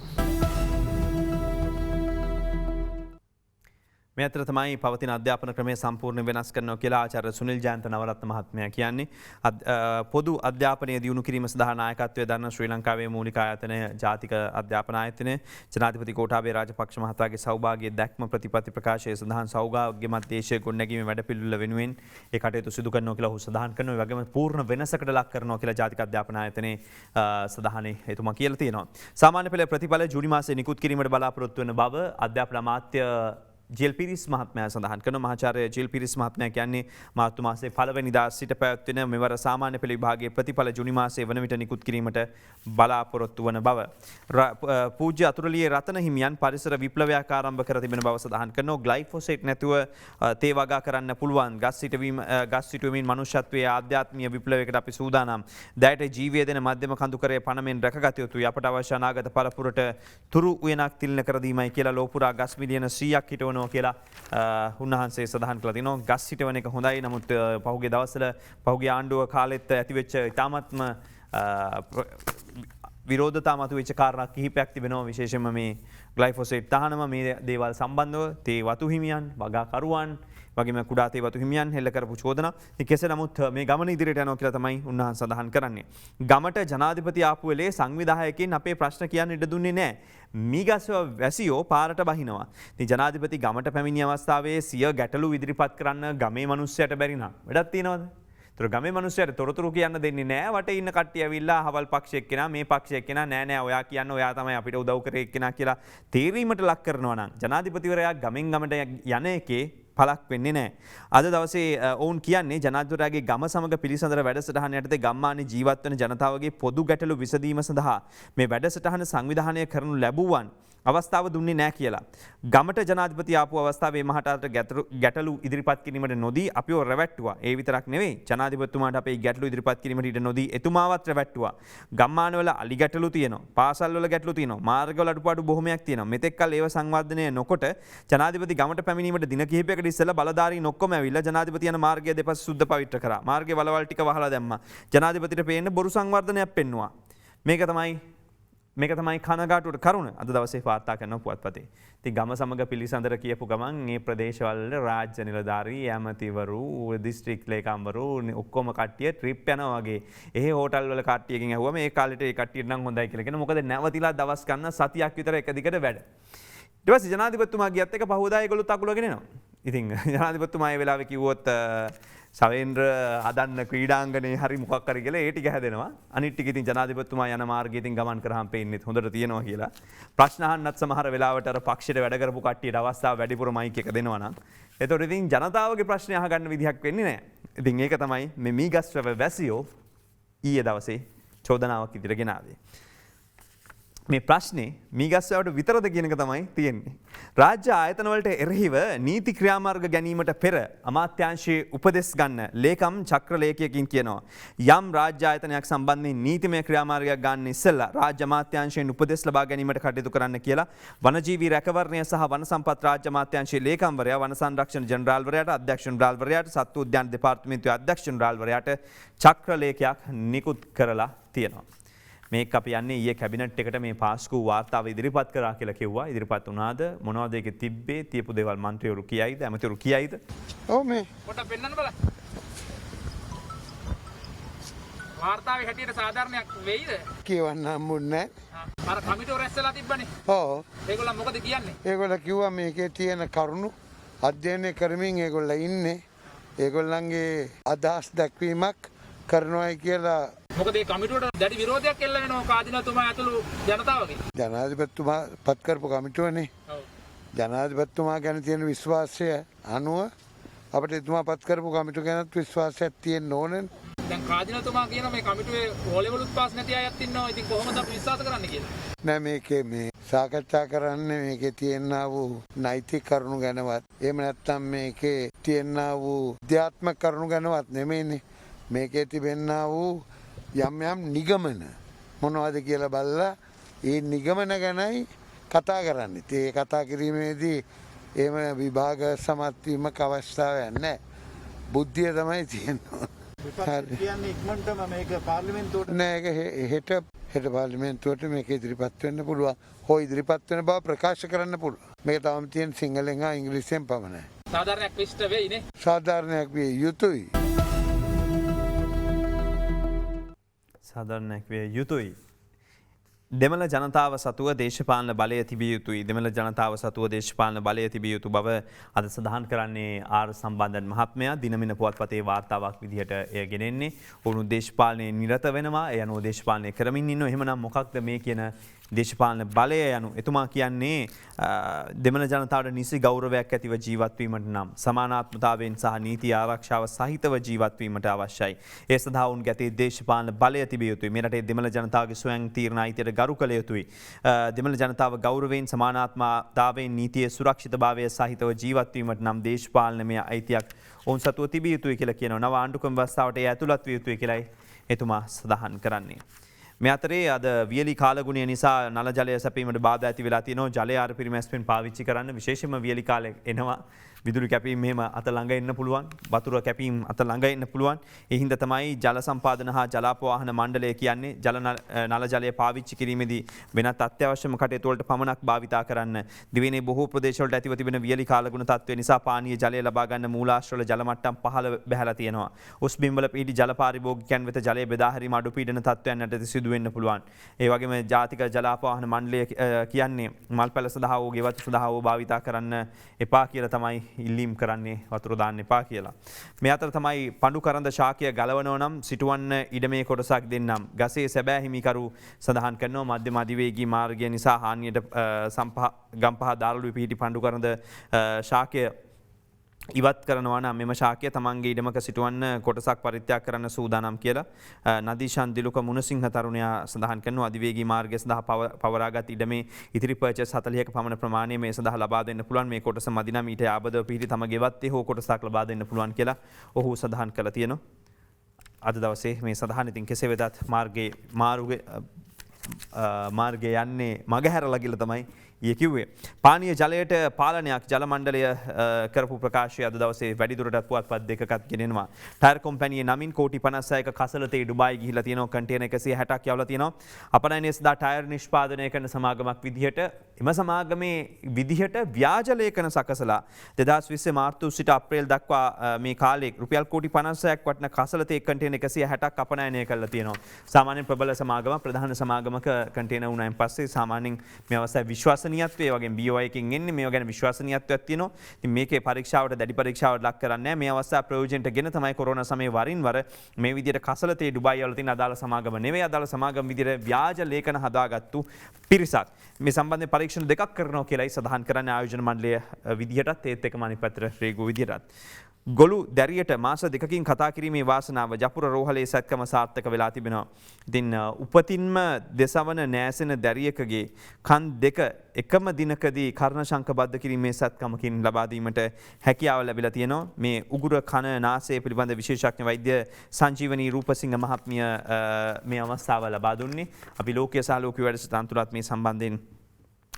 මේ අතර තමයි පවතින අධ්‍යාපන ක්‍රමය සම්පූර්ණ වෙනස් කරනවා කියලා ආචාර්ය සුනිල් ජයන්ත නවරත්න මහත්මයා කියන්නේ. පොදු අධ්‍යාපනය දියුණු කිරීම සඳහා නායකත්වය දරන ශ්‍රී ලංකාවේ මූලික ආයතනය ජාතික අධ්‍යාපන ආයතනය ජනාධිපති ගෝඨාභය රාජපක්ෂ මහතාගේ සෞභාග්‍ය දැක්ම ප්‍රතිපත්ති ප්‍රකාශයේ සඳහන් සෞභාග්‍යමත් දේශය ගොඩනැගීමේ වැඩපිළිවෙල වෙනුවෙන් ඒ කටයුතු සිදු කරනවා කියලා ඔහු සඳහන් කරනවා. ඒ වගේම පූර්ණ වෙනසකට ලක් කරනවා කියලා ජාතික අධ්‍යාපන ආයතනයේ සඳහනේ එතුමා කියලා තියෙනවා. සාමාන්‍ය පෙළ ප්‍රතිඵල ජූනි මාසයේ නිකුත් කිරීමට බලාපොරොත්තු වෙන බව අධ්‍යාපන අමාත්‍ය ජිල් පිරිස් මහත්මයා සඳහන් කරන මහාචාර්ය ජිල් පිරිස් මහත්මයා කියන්නේ මාර්තු මාසයේ පළවෙනිදා සිට පැවැත්වෙන මෙවර සාමාන්‍ය පෙළ විභාගයේ ප්‍රතිඵල ජුනි මාසයේ වන විට නිකුත් කිරීමට බලාපොරොත්තු වන බව. පූජ්‍ය අතුරුලියේ රතන හිමියන් පරිසර විප්ලවයක් ආරම්භ කර තිබෙන බව සඳහන් කරනවා. ග්ලයිෆොසේට් නැතුව තේ වගා කරන්න පුළුවන් ගස් සිටුවමින් මනුෂ්‍යත්වයේ ආධ්‍යාත්මීය විප්ලවයකට අපි සූදානම්. දැයට ජීවය දෙන මධ්‍යම කඳුකරයේ පණමෙන් රැකගත යුතුයි. අපට අවශ්‍ය අනාගත පළපුරට තුරු උයනක් තිලින කර දීමයි කියලා ලෝපුරා ගස් මිලියන 100ක් හිටවන කියලා උන්වහන්සේ සඳහන් කළා තිනවා. ගස් සිටවන එක හොඳයි. නමුත් පහුගිය දවස්වල පහුගිය ආණ්ඩුව කාලෙත් ඇතිවෙච්ච ඉතාමත්ම විරෝධතා මතුවෙච්ච කාරණා කිහිපයක් තිබෙනවා. විශේෂයෙන්ම මේ ග්ලයිෆොසේට් තහනම මේ දේවල් සම්බන්ධව තේ වතු හිමියන් වගාකරුවන් වගේම කුඩා තේ වතු හිමියන් හෙළ කරපු චෝදනා. ඉතින් කෙසේ නමුත් මේ ගමන ඉදිරියට යනවා කියලා තමයි උන්වහන්සේ සඳහන් කරන්නේ. ගමට ජනාධිපති ආපු වෙලේ සංවිධායකයන් අපේ ප්‍රශ්න කියන්න ඉඩ දුන්නේ නැහැ. මීගස්ව වැසියෝ පාරට බහිනවා. ඉතින් ජනාධිපති ගමට පැමිණි අවස්ථාවේ සිය ගැටලු ඉදිරිපත් කරන්න ගමේ මිනිස්සුන්ට බැරි නම් වැඩක් තියනවද? ඒතර ගමේ මිනිස්සුන්ට තොරතුරු කියන්න දෙන්නේ නැහැ. වටේ ඉන්න කට්ටිය ඇවිල්ලා අහවල් පක්ෂයක් කෙනා මේ පක්ෂයක් කෙනා නෑ ඔයා කියන්න ඔයා තමයි අපිට උදව් කරේ කෙනා කියලා තීරීමට ලක් කරනවා නම් ජනාධිපතිවරයා ගමෙන් ගමට යන එකේ පලක් වෙන්නේ නැහැ. අද දවසේ ඔවුන් කියන්නේ ජනාධිපතිවරයාගේ ගම සමග පිළිසඳර වැඩසටහන යටතේ ගම්මානයේ ජීවත් වන ජනතාවගේ පොදු ගැටලු විසඳීම සඳහා මේ වැඩසටහන සංවිධානය කරනු ලැබුවන් අවස්ථාව දුන්නේ නැහැ කියලා. ගමට ජනාධිපති ආපු අවස්ථාවේ මහතාට ගැටලු ඉදිරිපත් කිරීමට නොදී අපිව රැවට්ටුවා. ඒ විතරක් නෙවෙයි ජනාධිපතිතුමාට අපේ ගැටලු ඉදිරිපත් කිරීමට ඉඩ නොදී එතුමාවත් රැවට්ටුවා. ගම්මානවල අලි ගැටලු තියෙනවා. පාසල්වල ගැටලු තියෙනවා. මාර්ගවල අඩුපාඩු බොහොමයක් තියෙනවා. මෙතෙක් කල් ඒව සංවර්ධනය නොකොට ජනාධිපති ගමට පැමිණීමට දින කිහිපයකට ඉස්සෙල්ලා බලධාරීන් ඔක්කොම ඇවිල්ලා ජනාධිපති යන මාර්ගය දෙපස සුද්ධ පවිත්‍ර කරා. මාර්ගයේ වලවල් ටික වහලා දැම්මා. ජනාධිපතිට පේන්න බොරු සංවර්ධනයක් පෙන්නුවා. මේක තමයි කනගාටුවට කරුණ අද දවසේ වාර්තා කරන පුවත්පතේ. ඉතින් ගම සමග පිළිසඳර කියපු ගමන් මේ ප්‍රදේශවල රාජ්‍ය නිලධාරී ඇමතිවරු දිස්ත්‍රික් ලේකම්වරු ඔක්කොම කට්ටිය ට්‍රිප් යනවා වගේ. එහෙ හෝටල් වල කට්ටියකින් ඇහුවා මේ කාලෙට ඒ කට්ටියට නම් හොඳයි කියලා කියන. මොකද නැවතිලා දවස් ගන්න සතියක් විතර එක දිගට වැඩ. ඊට පස්සේ ජනාධිපතිතුමා ගියත් එක පහුවදා ඒගොල්ලොත් අකුලගෙන එනවා. ඉතින් ජනාධිපතිතුමා ඒ වෙලාවේ කිව්වොත් සවේන්ද්‍ර හදන්න ක්‍රීඩාංගනේ හරි මොකක් හරි කියලා ඒ ටික හැදෙනවා. අනිත් ටික ඉතින් ජනාධිපතිතුමා යන මාර්ගයේ ඉතින් ගමන් කරාම පේන්නේ හොඳට තියෙනවා කියලා. ප්‍රශ්න අහන්නත් සමහර වෙලාවට අර පක්ෂයට වැඩ කරපු කට්ටියට අවස්ථාව වැඩිපුර මයික් එක දෙනවා නම් එතකොට ඉතින් ජනතාවගේ ප්‍රශ්න අහගන්න විදිහක් වෙන්නේ නැහැ. ඉතින් ඒක තමයි මේ මීගස්වැව වැසියෝ ඊයේ දවසේ චෝදනාවක් ඉදිරියට ගෙනාවේ. මේ ප්‍රශ්නේ මීගස්වැවට විතරද කියන එක තමයි තියෙන්නේ. රාජ්‍ය ආයතනවලට එරෙහිව නීති ක්‍රියාමාර්ග ගැනීමට පෙර අමාත්‍යාංශයේ උපදෙස් ගන්න ලේකම් චක්‍රලේඛයකින් කියනවා. යම් රාජ්‍ය ආයතනයක් සම්බන්ධයෙන් නීතිමය ක්‍රියාමාර්ගයක් ගන්න ඉස්සෙල්ලා රාජ්‍ය අමාත්‍යාංශයෙන් උපදෙස් ලබා ගැනීමට කටයුතු කරන්න කියලා වනජීවී රැකවරණය සහ වන සම්පත් රාජ්‍ය අමාත්‍යාංශයේ ලේකම්වරයා වන සංරක්ෂණ ජෙනරාල්වරයාට අධ්‍යක්ෂ ජෙනරාල්වරයාට සත්තු උද්‍යාන දෙපාර්තමේන්තුවේ අධ්‍යක්ෂ ජෙනරාල්වරයාට චක්‍රලේඛයක් නිකුත් කරලා තියෙනවා. මේක අපි යන්නේ ඊයේ කැබිනට් එකට මේ පාස්කු වාර්තාව ඉදිරිපත් කරා කියලා කිව්වා. ඉදිරිපත් වුණාද? මොනවද ඒකේ තිබ්බේ? තියපු දේවල් മന്ത്രിවරු කියයිද? ඇමතිවරු කියයිද? ඔව් මේ පොඩ්ඩක් පෙන්නන්න බලන්න. වාර්තාවේ හැටියට සාධාරණයක් වෙයිද? කියවන්න හම්බුන්නේ නැහැ. අර කමිටුව රැස්සලා තිබ්බනේ. ඔව්. ඒගොල්ලෝ මොකද කියන්නේ? ඒගොල්ලෝ කිව්වා මේකේ තියෙන කරුණු අධ්‍යයනය කරමින් ඒගොල්ලෝ ඉන්නේ. ඒගොල්ලන්ගේ අදහස් දැක්වීමක් කරනවායි කියලා. මොකද මේ කමිටුවට දැඩි විරෝධයක් එල්ල වෙනවා කාදිනතුමා ඇතුළු ජනතාවගේ. ජනාධිපතිතුමා පත් කරපු කමිටුවනේ. ඔව්. ජනාධිපතිතුමා ගැන තියෙන විශ්වාසය අනුව අපිට එතුමා පත් කරපු කමිටුව ගැනත් විශ්වාසයක් තියෙන්න ඕනේ. දැන් කාදිනතුමා කියන මේ කමිටුවේ ඕලෙවලුත් පාස් නැති අයත් ඉන්නවා. ඉතින් කොහොමද අපි විශ්වාස කරන්නේ කියලා? නෑ මේකේ මේ සාකච්ඡා කරන්නේ මේකේ තියෙනා වූ නෛතික කරුණු ගැනවත් එහෙම නැත්නම් මේකේ තියෙනා වූ අධ්‍යාත්මික කරුණු ගැනවත් නෙමෙයිනේ. මේකේ තිබෙනා වූ යම් යම් නිගමන මොනවද කියලා බලලා ඒ නිගමන ගැනයි කතා කරන්නේ. ඒ කතා කිරීමේදී එහෙම විභාග සමත්වීමක අවස්ථාවක් නැහැ. බුද්ධිය තමයි තියෙන්නේ. කියන්නේ ඉක්මනටම මේක පාර්ලිමේන්තුවට නෑ ඒක හෙට පාර්ලිමේන්තුවට මේක ඉදිරිපත් වෙන්න පුළුවන්. හෝ ඉදිරිපත් වෙන බව ප්‍රකාශ කරන්න පුළුවන්. මේක තාම තියෙන සිංහලෙන් හා ඉංග්‍රීසියෙන් පමණයි. සාධාරණයක් විශ්ට වෙයිනේ. සාධාරණයක් විය යුතුයි. සාධාරණයක් විය යුතුයි. දෙමළ ජනතාව සතුව දේශපාලන බලය තිබිය යුතුයි. දෙමළ ජනතාව සතුව දේශපාලන බලය තිබිය යුතු බව අද සඳහන් කරන්නේ ආර් සම්බන්ධන් මහත්මයා. දිනමින පුවත්පතේ වාර්තාවක් විදිහට එය ගෙනෙන්නේ. ඔවුන් දේශපාලනයේ නිරත වෙනවා. ඒ අනුව දේශපාලනය කරමින් ඉන්නවා. එහෙමනම් මොකක්ද මේ කියන දේශපාලන බලය යනු එතුමා කියන්නේ දෙමළ ජනතාවට නිසි ගෞරවයක් ඇතිව ජීවත් වීමට නම් සමානාත්මතාවයෙන් සහ නීති ආරක්ෂාව සහිතව ජීවත් වීමට අවශ්‍යයි. ඒ සඳහා උන් ගැතේ දේශපාලන බලය තිබිය යුතුයි. මේ රටේ දෙමළ ජනතාවගේ ස්වයං තීරණ අයිතියට ගරු කළ යුතුයි. දෙමළ ජනතාව ගෞරවයෙන් සමානාත්මතාවයෙන් නීතියේ සුරක්ෂිතභාවය සහිතව ජීවත් වීමට නම් දේශපාලනමය අයිතියක් ඔවුන් සතුව තිබිය යුතුයි කියලා කියනවා. නව ආණ්ඩුක්‍රම ව්‍යවස්ථාවට ඒ ඇතුළත් විය යුතුයි කියලායි එතුමා සඳහන් කරන්නේ. මේ අතරේ අද වියලි කාලගුණය නිසා නල ජලය සැපීමට බාධා ඇති වෙලා තියෙනවා. ජලය අර පිරිමැස්මෙන් පාවිච්චි කරන්න විශේෂයෙන්ම වියලි කාලේ එනවා. විදුලි කැපීම් මෙහෙම අත ළඟ එන්න පුළුවන්. වතුර කැපීම් අත ළඟ එන්න පුළුවන්. ඒ හින්දා තමයි ජල සම්පාදන හා ජලාපවාහන මණ්ඩලය කියන්නේ ජල නල ජලය පාවිච්චි කිරීමේදී වෙනත් අත්‍යවශ්‍යම කටයුතු වලට පමණක් භාවිතා කරන්න. දිවයිනේ බොහෝ ප්‍රදේශවලට ඇතිව තිබෙන වියලි කාලගුණ තත්ත්වය නිසා පානීය ජලය ලබා ගන්න මූලාශ්‍රවල ජල මට්ටම් පහළ බැහැලා තියෙනවා. උස් බිම්වල පිහිටි ජල පාරිභෝගිකයන් වෙත ජලය බෙදා හැරීම අඩු පීඩන තත්ත්වයන් යටතේ සිදු වෙන්න පුළුවන්. ඒ වගේම ජාතික ජලාපවාහන මණ්ඩලය කියන්නේ මල්පැල සඳහා හෝ ගෙවතු සඳහා හෝ භාවිතා කරන්න එපා කියලා තමයි ඉල්ලීම් කරන්නේ වතුර දාන්න එපා කියලා. මේ අතර තමයි පඳු කරඳ ශාකය ගලවනවා නම් සිටුවන්න ඉඩමේ කොටසක් දෙන්නම්. ගසේ සැබෑ හිමිකරු සඳහන් කරනවා මධ්‍යම අධිවේගී මාර්ගය නිසා හානියට ගම්පහ දාරළුවේ පිහිටි පඳු කරඳ ශාකය ඉවත් කරනවා නම් මෙම ශාකය තමන්ගේ ඉඩමක සිටුවන්න කොටසක් පරිත්‍යාග කරන්න සූදානම් කියලා නදීෂන් දිලුක මුණසිංහ තරුණයා සඳහන් කරනවා. අධිවේගී මාර්ගය සඳහා පවරාගත් ඉඩමේ ඉතිරි පර්චස් 40ක පමණ ප්‍රමාණය මේ සඳහා ලබා දෙන්න පුළුවන්. මේ කොටස මදි නම් ඊට ආබදව පිහිටි තම ගෙවත්තේ හෝ කොටසක් ලබා දෙන්න පුළුවන් කියලා ඔහු සඳහන් කළා තියෙනවා. අද දවසේ මේ සඳහන් ඉතින් කෙසේ වෙතත් මාර්ගය යන්නේ මගහැරලා කියලා තමයි ඊයේ කිව්වේ. පානීය ජලයට පාලනයක් ජල මණ්ඩලය කරපු ප්‍රකාශය අද දවසේ වැඩිදුරටත් පුවත්පත් දෙකකත් ගෙනෙනවා. ටයර් කම්පැනියේ නමින් කෝටි 56ක කසලතේ ඩුබායි ගිහිලා තියෙනවා. කන්ටේනර් 160ක් යවලා තියෙනවා. අපනයනේ සදා ටයර් නිෂ්පාදනය කරන සමාගමක් විදිහට එම සමාගමේ විදිහට ව්‍යාජ ලේඛන සකසලා 2020 මාර්තු සිට අප්‍රේල් දක්වා මේ කාලේ රුපියල් කෝටි 56ක් වටින කසලතේ කන්ටේනර් 160ක් අපනයනය කරලා තියෙනවා. සාමාන්‍යයෙන් ප්‍රබල සමාගම ප්‍රධාන සමාගමක කන්ටේනර් උනායින් පස්සේ සාමාන්‍යයෙන් මේ අවස්ථාවේ විශ්වාසනීයත්වය වගේ BOI එකකින් එන්නේ මේවා ගැන විශ්වාසනීයත්වයක් තියෙනවා. ඉතින් මේකේ පරීක්ෂාවට දැඩි පරීක්ෂාවට ලක් කරන්නේ නැහැ. මේ අවස්ථාව ප්‍රයෝජනටගෙන තමයි කොරෝනා සමයේ වරින් වර මේ විදිහට කසලතේ ඩුබායි වල තියෙන අදාළ සමාගම නෙවෙයි අදාළ සමාගම විදිහට ව්‍යාජ ලේඛන හදාගත්තු පිරිසක්. මේ සම්බන්ධයෙන් පරීක්ෂණ දෙකක් කරනවා කියලායි සඳහන් කරන්නේ ආයෝජන මණ්ඩලය විදිහටත් ඒත් එක්කම අනිත් පැත්තට රේගු විදිහටත්. ගොළු දැරියට මාස දෙකකින් කතා කිරීමේ වාසනාව ජපුර රෝහලේ සැත්කම සාර්ථක වෙලා තිබෙනවා. ඉතින් උපතින්ම දෙසවන නෑසෙන දැරියකගේ කන් දෙක එකම දිනකදී කර්ණශංක බද්ධ කිරීමේ සැත්කමකින් ලබා දීමට හැකියාව ලැබිලා තියෙනවා. මේ උගුර කන නාසය පිළිබඳ විශේෂඥ වෛද්‍ය සංජීවනී රූපසිංහ මහත්මිය මේ අවස්ථාව ලබා දුන්නේ. අපි ලෝකීය සහ ලෝකීය වැඩසටහන් තුලත් මේ සම්බන්ධයෙන්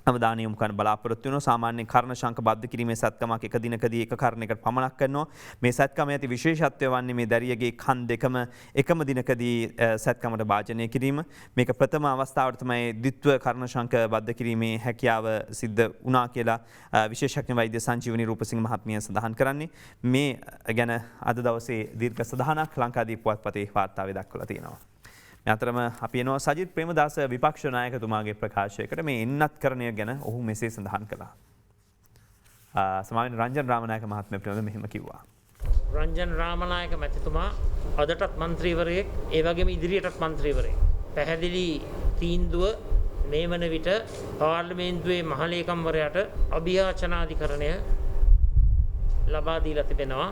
අවධානය යොමු කරන්න බලාපොරොත්තු වෙනවා. සාමාන්‍යයෙන් කර්ණ ශංක බද්ධ කිරීමේ සත්කමක් එක දිනකදී එක කර්ණයකට පමණක් කරනවා. මේ සත්කමේ ඇති විශේෂත්වය වන්නේ මේ දැරියගේ කන් දෙකම එකම දිනකදී සත්කමට භාජනය කිරීම. මේක ප්‍රථම අවස්ථාවට තමයි ද්විත්ව කර්ණ ශංක බද්ධ කිරීමේ හැකියාව සිද්ධ වුණා කියලා විශේෂඥ වෛද්‍ය සංජීවනී රූපසිංහ මහත්මිය සඳහන් කරන්නේ. මේ ගැන අද දවසේ දීර්ඝ සඳහනක් ලංකාදීප පුවත්පතේ වාර්තාවේ දක්වලා තියෙනවා. අතරම අපි එනවා සජිත් ප්‍රේමදාස විපක්ෂ නායකතුමාගේ ප්‍රකාශයකට මේ එන්නත් කරණය ගැන ඔහු මෙසේ සඳහන් කළා. සමාවෙන් රංජන් රාමනායක මහත්මයා පිළිබඳව මෙහෙම කිව්වා. රංජන් රාමනායක මැතිතුමා අදටත් මන්ත්‍රීවරයෙක් ඒ වගේම ඉදිරියටත් මන්ත්‍රීවරයෙක්. පැහැදිලි තීන්දුව මේ වන විට පාර්ලිමේන්තුවේ මහලේකම්වරයාට අභියාචනාධිකරණය ලබා දීලා තිබෙනවා.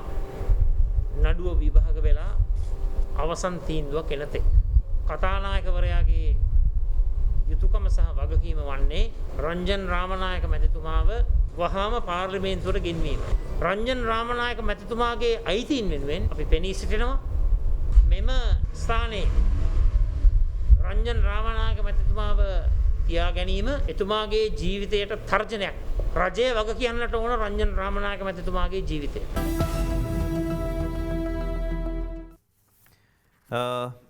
නඩුව විභාග වෙලා අවසන් තීන්දුවක් එනතෙක්. කතානායකවරයාගේ යුතුයකම සහ වගකීම වන්නේ රංජන් රාමනායක මැතිතුමාව වහාම පාර්ලිමේන්තුවට ගෙන්වීම. රංජන් රාමනායක මැතිතුමාගේ අයිතීන් වෙනුවෙන් අපි පෙනී සිටිනවා. මෙම ස්ථානයේ රංජන් රාමනායක මැතිතුමාව තියා ගැනීම එතුමාගේ ජීවිතයට තර්ජනයක්. රජය වග කියන්නට ඕන රංජන් රාමනායක මැතිතුමාගේ ජීවිතය.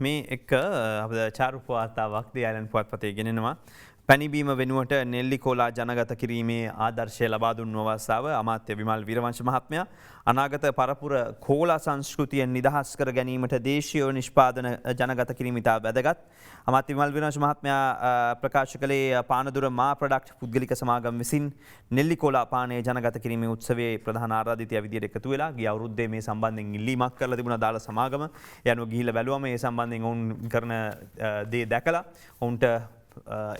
මේ එක්ක අප චාරුපවාර්තාවක් ද අයලන් පුවත්පතේ ගෙනෙනවා. පැනිබීම වෙනුවට නෙල්ලි කෝලා ජනගත කිරීමේ ආදර්ශය ලබා දුන් අවස්ථාව අමාත්‍ය විමල් වීරවංශ මහත්මයා අනාගත පරපුර කෝලා සංස්කෘතියෙන් නිදහස් කර ගැනීමට දේශීය නිෂ්පාදන ජනගත කිරීම ඉතා වැදගත්. අමාත්‍ය විමල් වීරවංශ මහත්මයා ප්‍රකාශ කළේ පානදුර මා ප්‍රොඩක්ට් පුද්ගලික සමාගම් විසින් නෙල්ලි කෝලා පානය ජනගත කිරීමේ උත්සවයේ ප්‍රධාන ආරාධිතයා විදියට එකතු වෙලා ගිය අවුරුද්දේ මේ සම්බන්ධයෙන් ඉල්ලීමක් කරලා තිබුණා දාලා සමාගම. ඒ අනුව ගිහිල්ලා බැලුවම මේ සම්බන්ධයෙන් ඔවුන් කරන දේ දැකලා ඔවුන්ට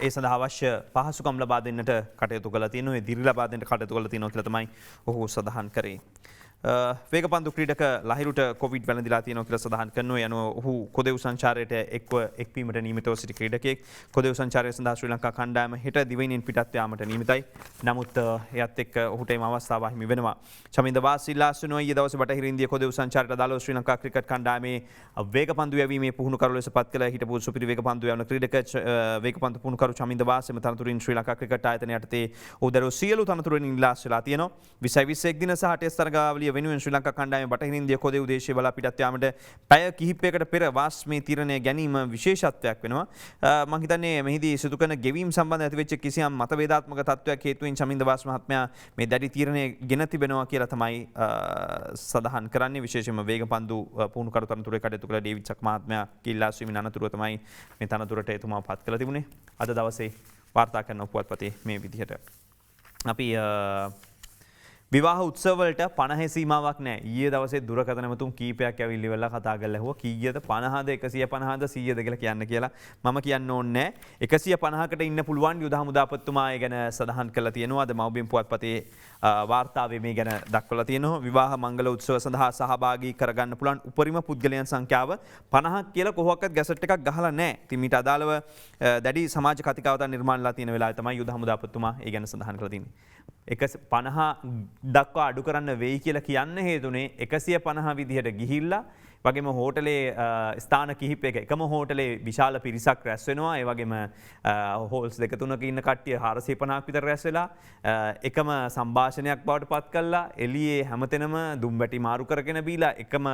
ඒ සඳහා අවශ්‍ය පහසුකම් ලබා දෙන්නට කටයුතු කළා තියෙනවා. ඒ දිරි ලබා දෙන්නට කටයුතු කළා තියෙනවා කියලා තමයි ඔහු සඳහන් කරේ. වේගපන්දු ක්‍රීඩක ලහිරුට කොවිඩ් වැළඳිලා තියෙනවා කියලා සඳහන් කරනවා. යන ඔහු කොදෙව් සංචාරයට එක්වීමට නියමිතව සිටි ක්‍රීඩකයෙක්. කොදෙව් සංචාරය සඳහා ශ්‍රී ලංකා කණ්ඩායම හෙට දිවයිනෙන් පිටත් යාමට නියමිතයි. නමුත් එයත් එක්ක ඔහුට එම අවස්ථාව හිමි වෙනවා. චමින්ද වාසිලාසුනෝ ඊයේ දවසේ බටහිර ඉන්දිය කොදෙව් සංචාරයට දාලා ශ්‍රී ලංකා ක්‍රිකට් කණ්ඩායමේ වේගපන්දු යැවීමේ පුහුණුකරු ලෙස පත් කළ හිටපු සුපිරි වේගපන්දු යවන ක්‍රීඩක වේගපන්දු පුහුණුකරු චමින්ද වාසෙම තනතුරින් ශ්‍රී ලංකා ක්‍රිකට් ආයතනය යටතේ ඔහු දරුවෝ සියලු තනතුරුන් නිලාස් වෙලා තියෙනවා. 2021 දින සහ ටෙස්ට් තරගාවලිය වෙනුවෙන් ශ්‍රී ලංකා කණ්ඩායම බටහිර ඉන්දිය කොදෙව් දේශීය බලා පිටත් යාමට පැය කිහිපයකට පෙර වාස්මේ තීරණය ගැනීම විශේෂත්වයක් වෙනවා. මම හිතන්නේ මෙහිදී සිදු කරන ගෙවීම් සම්බන්ධ ඇතිවෙච්ච කිසියම් මතභේදාත්මක තත්ත්වයක් හේතුවෙන් චමින්ද වාස් මහත්මයා මේ දැඩි තීරණය ගෙන තිබෙනවා කියලා තමයි සඳහන් කරන්නේ. විශේෂයෙන්ම වේගපන්දු පුහුණුකරු තනතුරේ කටයුතු කළ ඩේවිඩ් සක් මහත්මයා කිල්ලා ස්විමින් අනතුරුව තමයි මේ තනතුරට එතුමා පත් කළ තිබුණේ. අද දවසේ වාර්තා කරන පුවත්පතේ මේ විදිහට අපි විවාහ උත්සවවලට 50 සීමාවක් නැහැ. ඊයේ දවසේ දුරකථන මතුම් කීපයක් ඇවිල්ලි වෙලා කතා කරලා ඇහුවා කීයද 50ද 150ද 100ද කියලා කියන්න කියලා. මම කියන්න ඕනේ නැහැ. 150කට ඉන්න පුළුවන් යුද හමුදාපතිතුමා ඒ ගැන සඳහන් කරලා තියෙනවා. අද මව්බිම් පුවත්පතේ වාර්තාවේ මේ ගැන දක්වලා තියෙනවා. විවාහ මංගල උත්සව සඳහා සහභාගී කරගන්න පුළුවන් උපරිම පුද්ගලයන් සංඛ්‍යාව 50ක් කියලා කොහොක්වත් ගැසට් එකක් ගහලා නැහැ. ඉතින් මීට අදාළව දැඩි සමාජ කතිකාවතක් නිර්මාණලා තියෙන වෙලාවේ තමයි යුද හමුදාපතිතුමා ඒ ගැන සඳහන් කරලා තියෙන්නේ. 50 දක්වා අඩු කරන්න වෙයි කියලා කියන්න හේතුනේ 150 විදිහට ගිහිල්ලා වගේම හෝටලේ ස්ථාන කිහිපයක එකම හෝටලේ විශාල පිරිසක් රැස් වෙනවා. ඒ වගේම හෝල්ස් දෙක තුනක ඉන්න කට්ටිය 450ක් විතර රැස් වෙලා එකම සංഭാෂණයක් බවට පත් කළා. එළියේ හැමතැනම දුම්බැටි මාරු කරගෙන බීලා එකම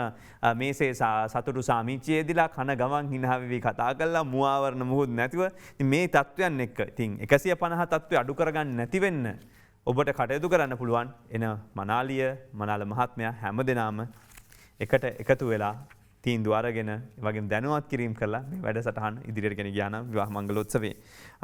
මේසේ සතුටු සාමිච්චයේදීලා කන ගමන් හිනා වෙවි කතා කරලා මුවාවරණ මුහුත් නැතිව මේ තත්වයන් එක්ක ඉතින් 150 තත්ත්වය අඩු කරගන්න නැති වෙන්න ඔබට කටයුතු කරන්න පුළුවන්. එන මනාලිය මනාල මහත්මයා හැම දෙනාම එකට එකතු වෙලා තීන්දුව අරගෙන වගේම දැනුවත් කිරීම කරලා මේ වැඩසටහන ඉදිරියට ගෙන ගියා නම් විවාහ මංගලෝත්සවයේ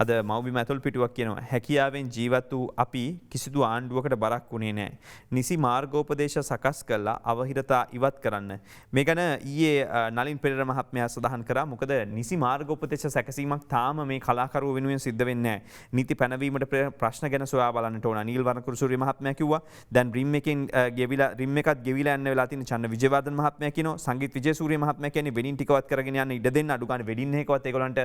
අද මව්බිම ඇතුල් පිටුවක් කියනවා හැකියාවෙන් ජීවත් වූ අපි කිසිදු ආණ්ඩුවකට බරක් වුණේ නැහැ. නිසි මාර්ගෝපදේශ සකස් කළා අවහිරතා ඉවත් කරන්න. මේ ගැන ඊයේ නලින් පෙරේරා මහත්මයා සඳහන් කරා. මොකද නිසි මාර්ගෝපදේශ සැකසීමක් තාම මේ කලාකරුවෝ වෙනුවෙන් සිද්ධ වෙන්නේ නැහැ. නීති පැනවීමට ප්‍රශ්න ගැන සොයා බලන්නට ඕන. අනිල් වර්ණකුරු සූරිය මහත්මයා කිව්වා. දැන් රිම් එකත් ගෙවිලා යන්න වෙලා තියෙන චන්න විජේවර්ධන මහත්මයා කියනවා. සංගීත් විජේසූරිය මහත්මයා කියන්නේ වෙඩින් ටිකවත් කරගෙන යන්න ඉඩ දෙන්න අඩු ගන්න වෙඩින් එකවත් ඒගොල්ලන්ට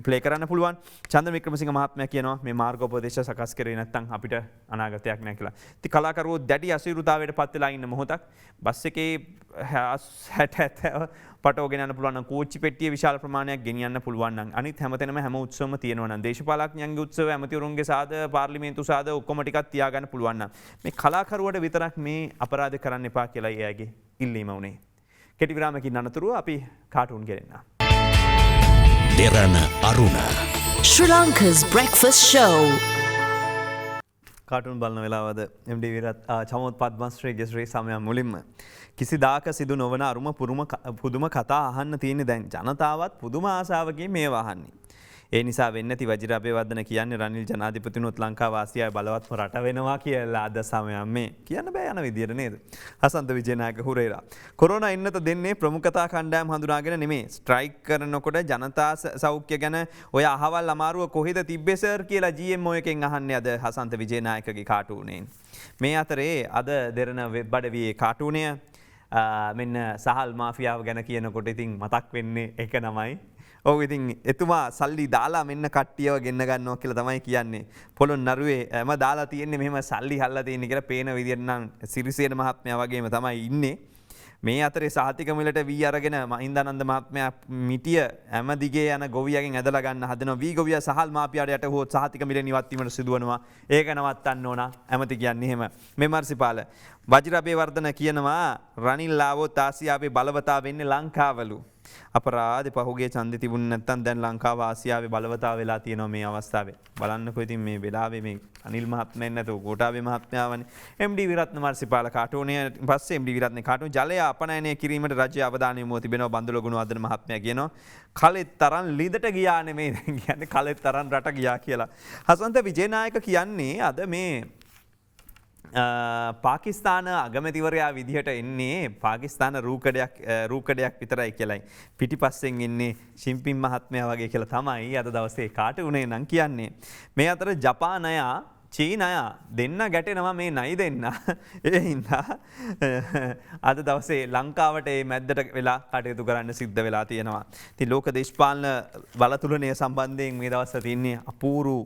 ප්ලේ කරන්න පුළුවන්. චන්ද්‍ර වික්‍රමසිංහ මහත්මයා කියනවා මේ මාර්ගෝපදේශ සකස් කරේ නැත්නම් අපිට අනාගතයක් නැහැ කියලා. ඉතින් කලාකරුවෝ දැඩි අසීරුතාවයට පත් වෙලා ඉන්න මොහොතක් බස් එකේ 60 පටවගෙන යන්න පුළුවන් නම් කෝච්චි පෙට්ටිය විශාල ප්‍රමාණයක් ගෙනියන්න පුළුවන් නම් අනිත් හැමතැනම හැම උත්සවම තියෙනවා නම් දේශපාලඥයන්ගේ උත්සව ඇමතිවරුන්ගේ සාද පාර්ලිමේන්තු සාද ඔක්කොම ටිකක් තියාගන්න පුළුවන් නම් මේ කලාකරුවට විතරක් මේ අපරාධ කරන්න එපා කියලා එයාගේ ඉල්ලීම වුණේ. කෙටි විරාමකින් අනතුරුව අපි කාටුන් ගෙනෙන්න. Derana Aruna Sri Lanka's breakfast show. Cartoon බලන වෙලාවද MD විරත් චමෝත් පද්මශ්‍රී ගෙස්රී සමයන් මුලින්ම කිසිදාක සිදු නොවන අරුම පුදුම කතා අහන්න තියෙන්නේ දැන් ජනතාවත් පුදුම ආසාවකින් මේවා අහන්නේ. ඒ නිසා වෙන්නේ නැති වජිර අබේවර්ධන කියන්නේ රනිල් ජනාධිපතිනුත් ලංකාව ආසියාවේ බලවත්ම රට වෙනවා කියලා අද සමයන් මේ කියන්න බෑ යන විදියට නේද? හසන්ත විජේනායක හුරේරා. කොරෝනා ඉන්නත දෙන්නේ ප්‍රමුඛතා කණ්ඩායම් හඳුනාගෙන නෙමේ. ස්ට්‍රයික් කරනකොට ජනතා සෞඛ්‍ය ගැන ඔය අහවල් අමාරුව කොහෙද තිබ්බේ සර් කියලා GMO එකෙන් අහන්නේ අද හසන්ත විජේනායකගේ කාටුනේ. මේ අතරේ අද දෙරණ වෙබ් අඩවියේ කාටුනය මෙන්න සහල් මාෆියාව ගැන කියනකොට ඉතින් මතක් වෙන්නේ එක නමයි. ඔව් ඉතින් එතුමා සල්ලි දාලා මෙන්න කට්ටියව ගෙන්න ගන්නවා කියලා තමයි කියන්නේ. පොළොන් නරුවේ දාලා තියෙන්නේ මෙහෙම සල්ලි හල්ලා තියෙන්නේ කියලා පේන විදියට නම් සිරිසේන මහත්මයා වගේම තමයි ඉන්නේ. මේ අතරේ සහතික මිලට වී අරගෙන මහින්දානන්ද මහත්මයා මිටිය හැම දිගේ යන ගොවියගෙන් ඇදලා ගන්න හදනවා. වී ගොවියා සහල් මාපියාට යට හොත් සහතික මිලෙන් ඉවත් වීමට සිදුවනවා. ඒක නවත්තන්න ඕන. ඇමති කියන්නේ එහෙම. මෙමර්සිපාල වජිරාබේවර්ධන කියනවා රනිල් ලාවොත් ආසියාවේ බලවතා වෙන්නේ ලංකාවලු. අපරාධ පහුගේ ඡන්දෙ තිබුණ නැත්නම් දැන් ලංකාව ආසියාවේ බලවතා වෙලා තියෙනවා මේ අවස්ථාවේ. බලන්නකෝ ඉතින් මේ වෙලාවේ මේ අනිල් මහත්මයා නැතෝ ගෝඨාභය මහත්මයාවනේ. එම්.ඩී. විරත්න මර්සිපාල කාටෝනේ පස්සේ එම්.ඩී. විරත්න කාටෝ ජලය අපනයනය කිරීමට රජය අවධානය යොමු තිබෙනවා බන්දුල ගුණවර්ධන මහත්මයා කියනවා. කලෙත් තරම් ලිඳට ගියා නෙමෙයි දැන් කියන්නේ කලෙත් තරම් රට ගියා කියලා. හසන්ත විජේනායක කියන්නේ අද මේ පාකිස්තාන අගමැතිවරයා විදිහට එන්නේ පාකිස්තාන රූකඩයක් විතරයි කියලයි. පිටිපස්සෙන් එන්නේ ශිම්පින් මහත්මයා වගේ කියලා තමයි අද දවසේ කාටුනේ නම් කියන්නේ. මේ අතර ජපානයා චීනය දෙන්න ගැටෙනවා මේ නයි දෙන්න. ඒ හින්දා අද දවසේ ලංකාවට මේ මැද්දට වෙලා කටයුතු කරන්න සිද්ධ වෙලා තියෙනවා. ඉතින් ලෝක දේශපාලන බලතුලනය සම්බන්ධයෙන් මේ දවස්වල තින්නේ අපූරු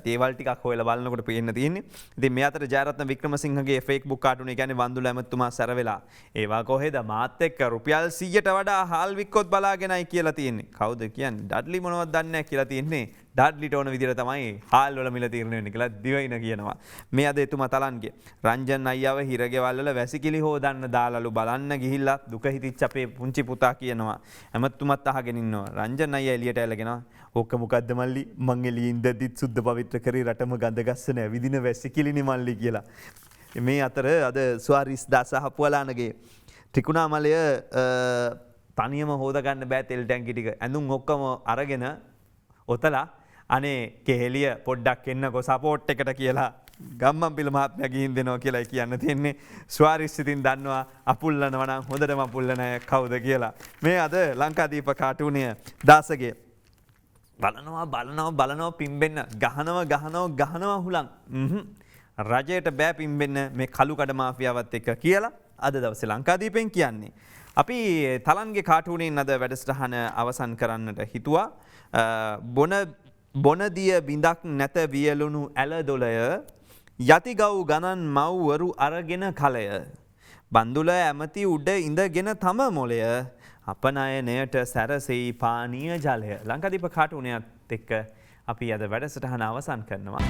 දේවල් ටිකක් හොයලා බලනකොට පේන්න තියෙන්නේ. ඉතින් මේ අතර ජයරත්න වික්‍රමසිංහගේ Facebook කාටුනේ කියන්නේ වන්දුල ඇමතුමා සැර වෙලා. ඒවා කොහෙද මාත් එක්ක රුපියල් 100ට වඩා හාල් වික්කොත් බලාගෙනයි කියලා තියෙන්නේ. කවුද කියන්නේ? ඩඩ්ලි මොනවද දන්නේ නැහැ කියලා තියෙන්නේ. ඩඩ්ලිට ඕන විදිහට තමයි හාල් වල මිල තීරණය වෙන්නේ කියලා දිවයින කියනවා. මේ අද එතුමා තලන්ගේ රංජන් අයියාව හිරගෙවල් වල වැසිකිලි හොදන්න දාලාලු බලන්න ගිහිල්ලා දුක හිතිච්ච අපේ පුංචි පුතා කියනවා. ඇමතුමත් අහගෙන ඉන්නවා. රංජන් අයියා එළියට ඇලගෙනවා. ඕක මොකද්ද මල්ලි මං එළියේ ඉඳද්දිත් සුද්ධ පවිත්‍ර කරේ රටම ගඳ ගස්සන ඇවිදින වැසිකිලිනේ මල්ලි කියලා. මේ අතර අද ස්වාරිස් දාස හපුවලානගේ ත්‍රිකුණාමලය තනියම හොද ගන්න බෑ තෙල් ටැංකි ටික. ඇඳුම් ඔක්කොම අරගෙන ඔතලා අනේ කෙහෙලිය පොඩ්ඩක් එන්නකො සපෝට් එකට කියලා ගම්මන්පිල මහත්මයා ගිහින් දෙනවා කියලා කියන්න තියෙන්නේ. ස්වාරිස් ඉතින් දන්නවා අපුල්ලනවා නම් හොඳටම අපුල්ලන අය කවුද කියලා. මේ අද ලංකාදීප කාටුනිය දාසගේ බලනවා පිම්බෙන්න ගහනවා හුලං. රජයට බෑ පිම්බෙන්න මේ කළු කඩ මාෆියාවත් එක්ක කියලා අද දවසේ ලංකාදීපෙන් කියන්නේ. අපි තලන්ගේ කාටුනින් අද වැඩසටහන අවසන් කරන්නට හිතුවා. බොනදිය බිඳක් නැත වියලුණු ඇල දොලය යතිගව් ගණන් මව්වරු අරගෙන කලය. බන්දුල ඇමති උඩ ඉඳගෙන තම මොලය අපනයනයට සැරසෙයි පානීය ජලය. ලංකාදීප කාටුනයත් එක්ක අපි අද වැඩසටහන අවසන් කරනවා.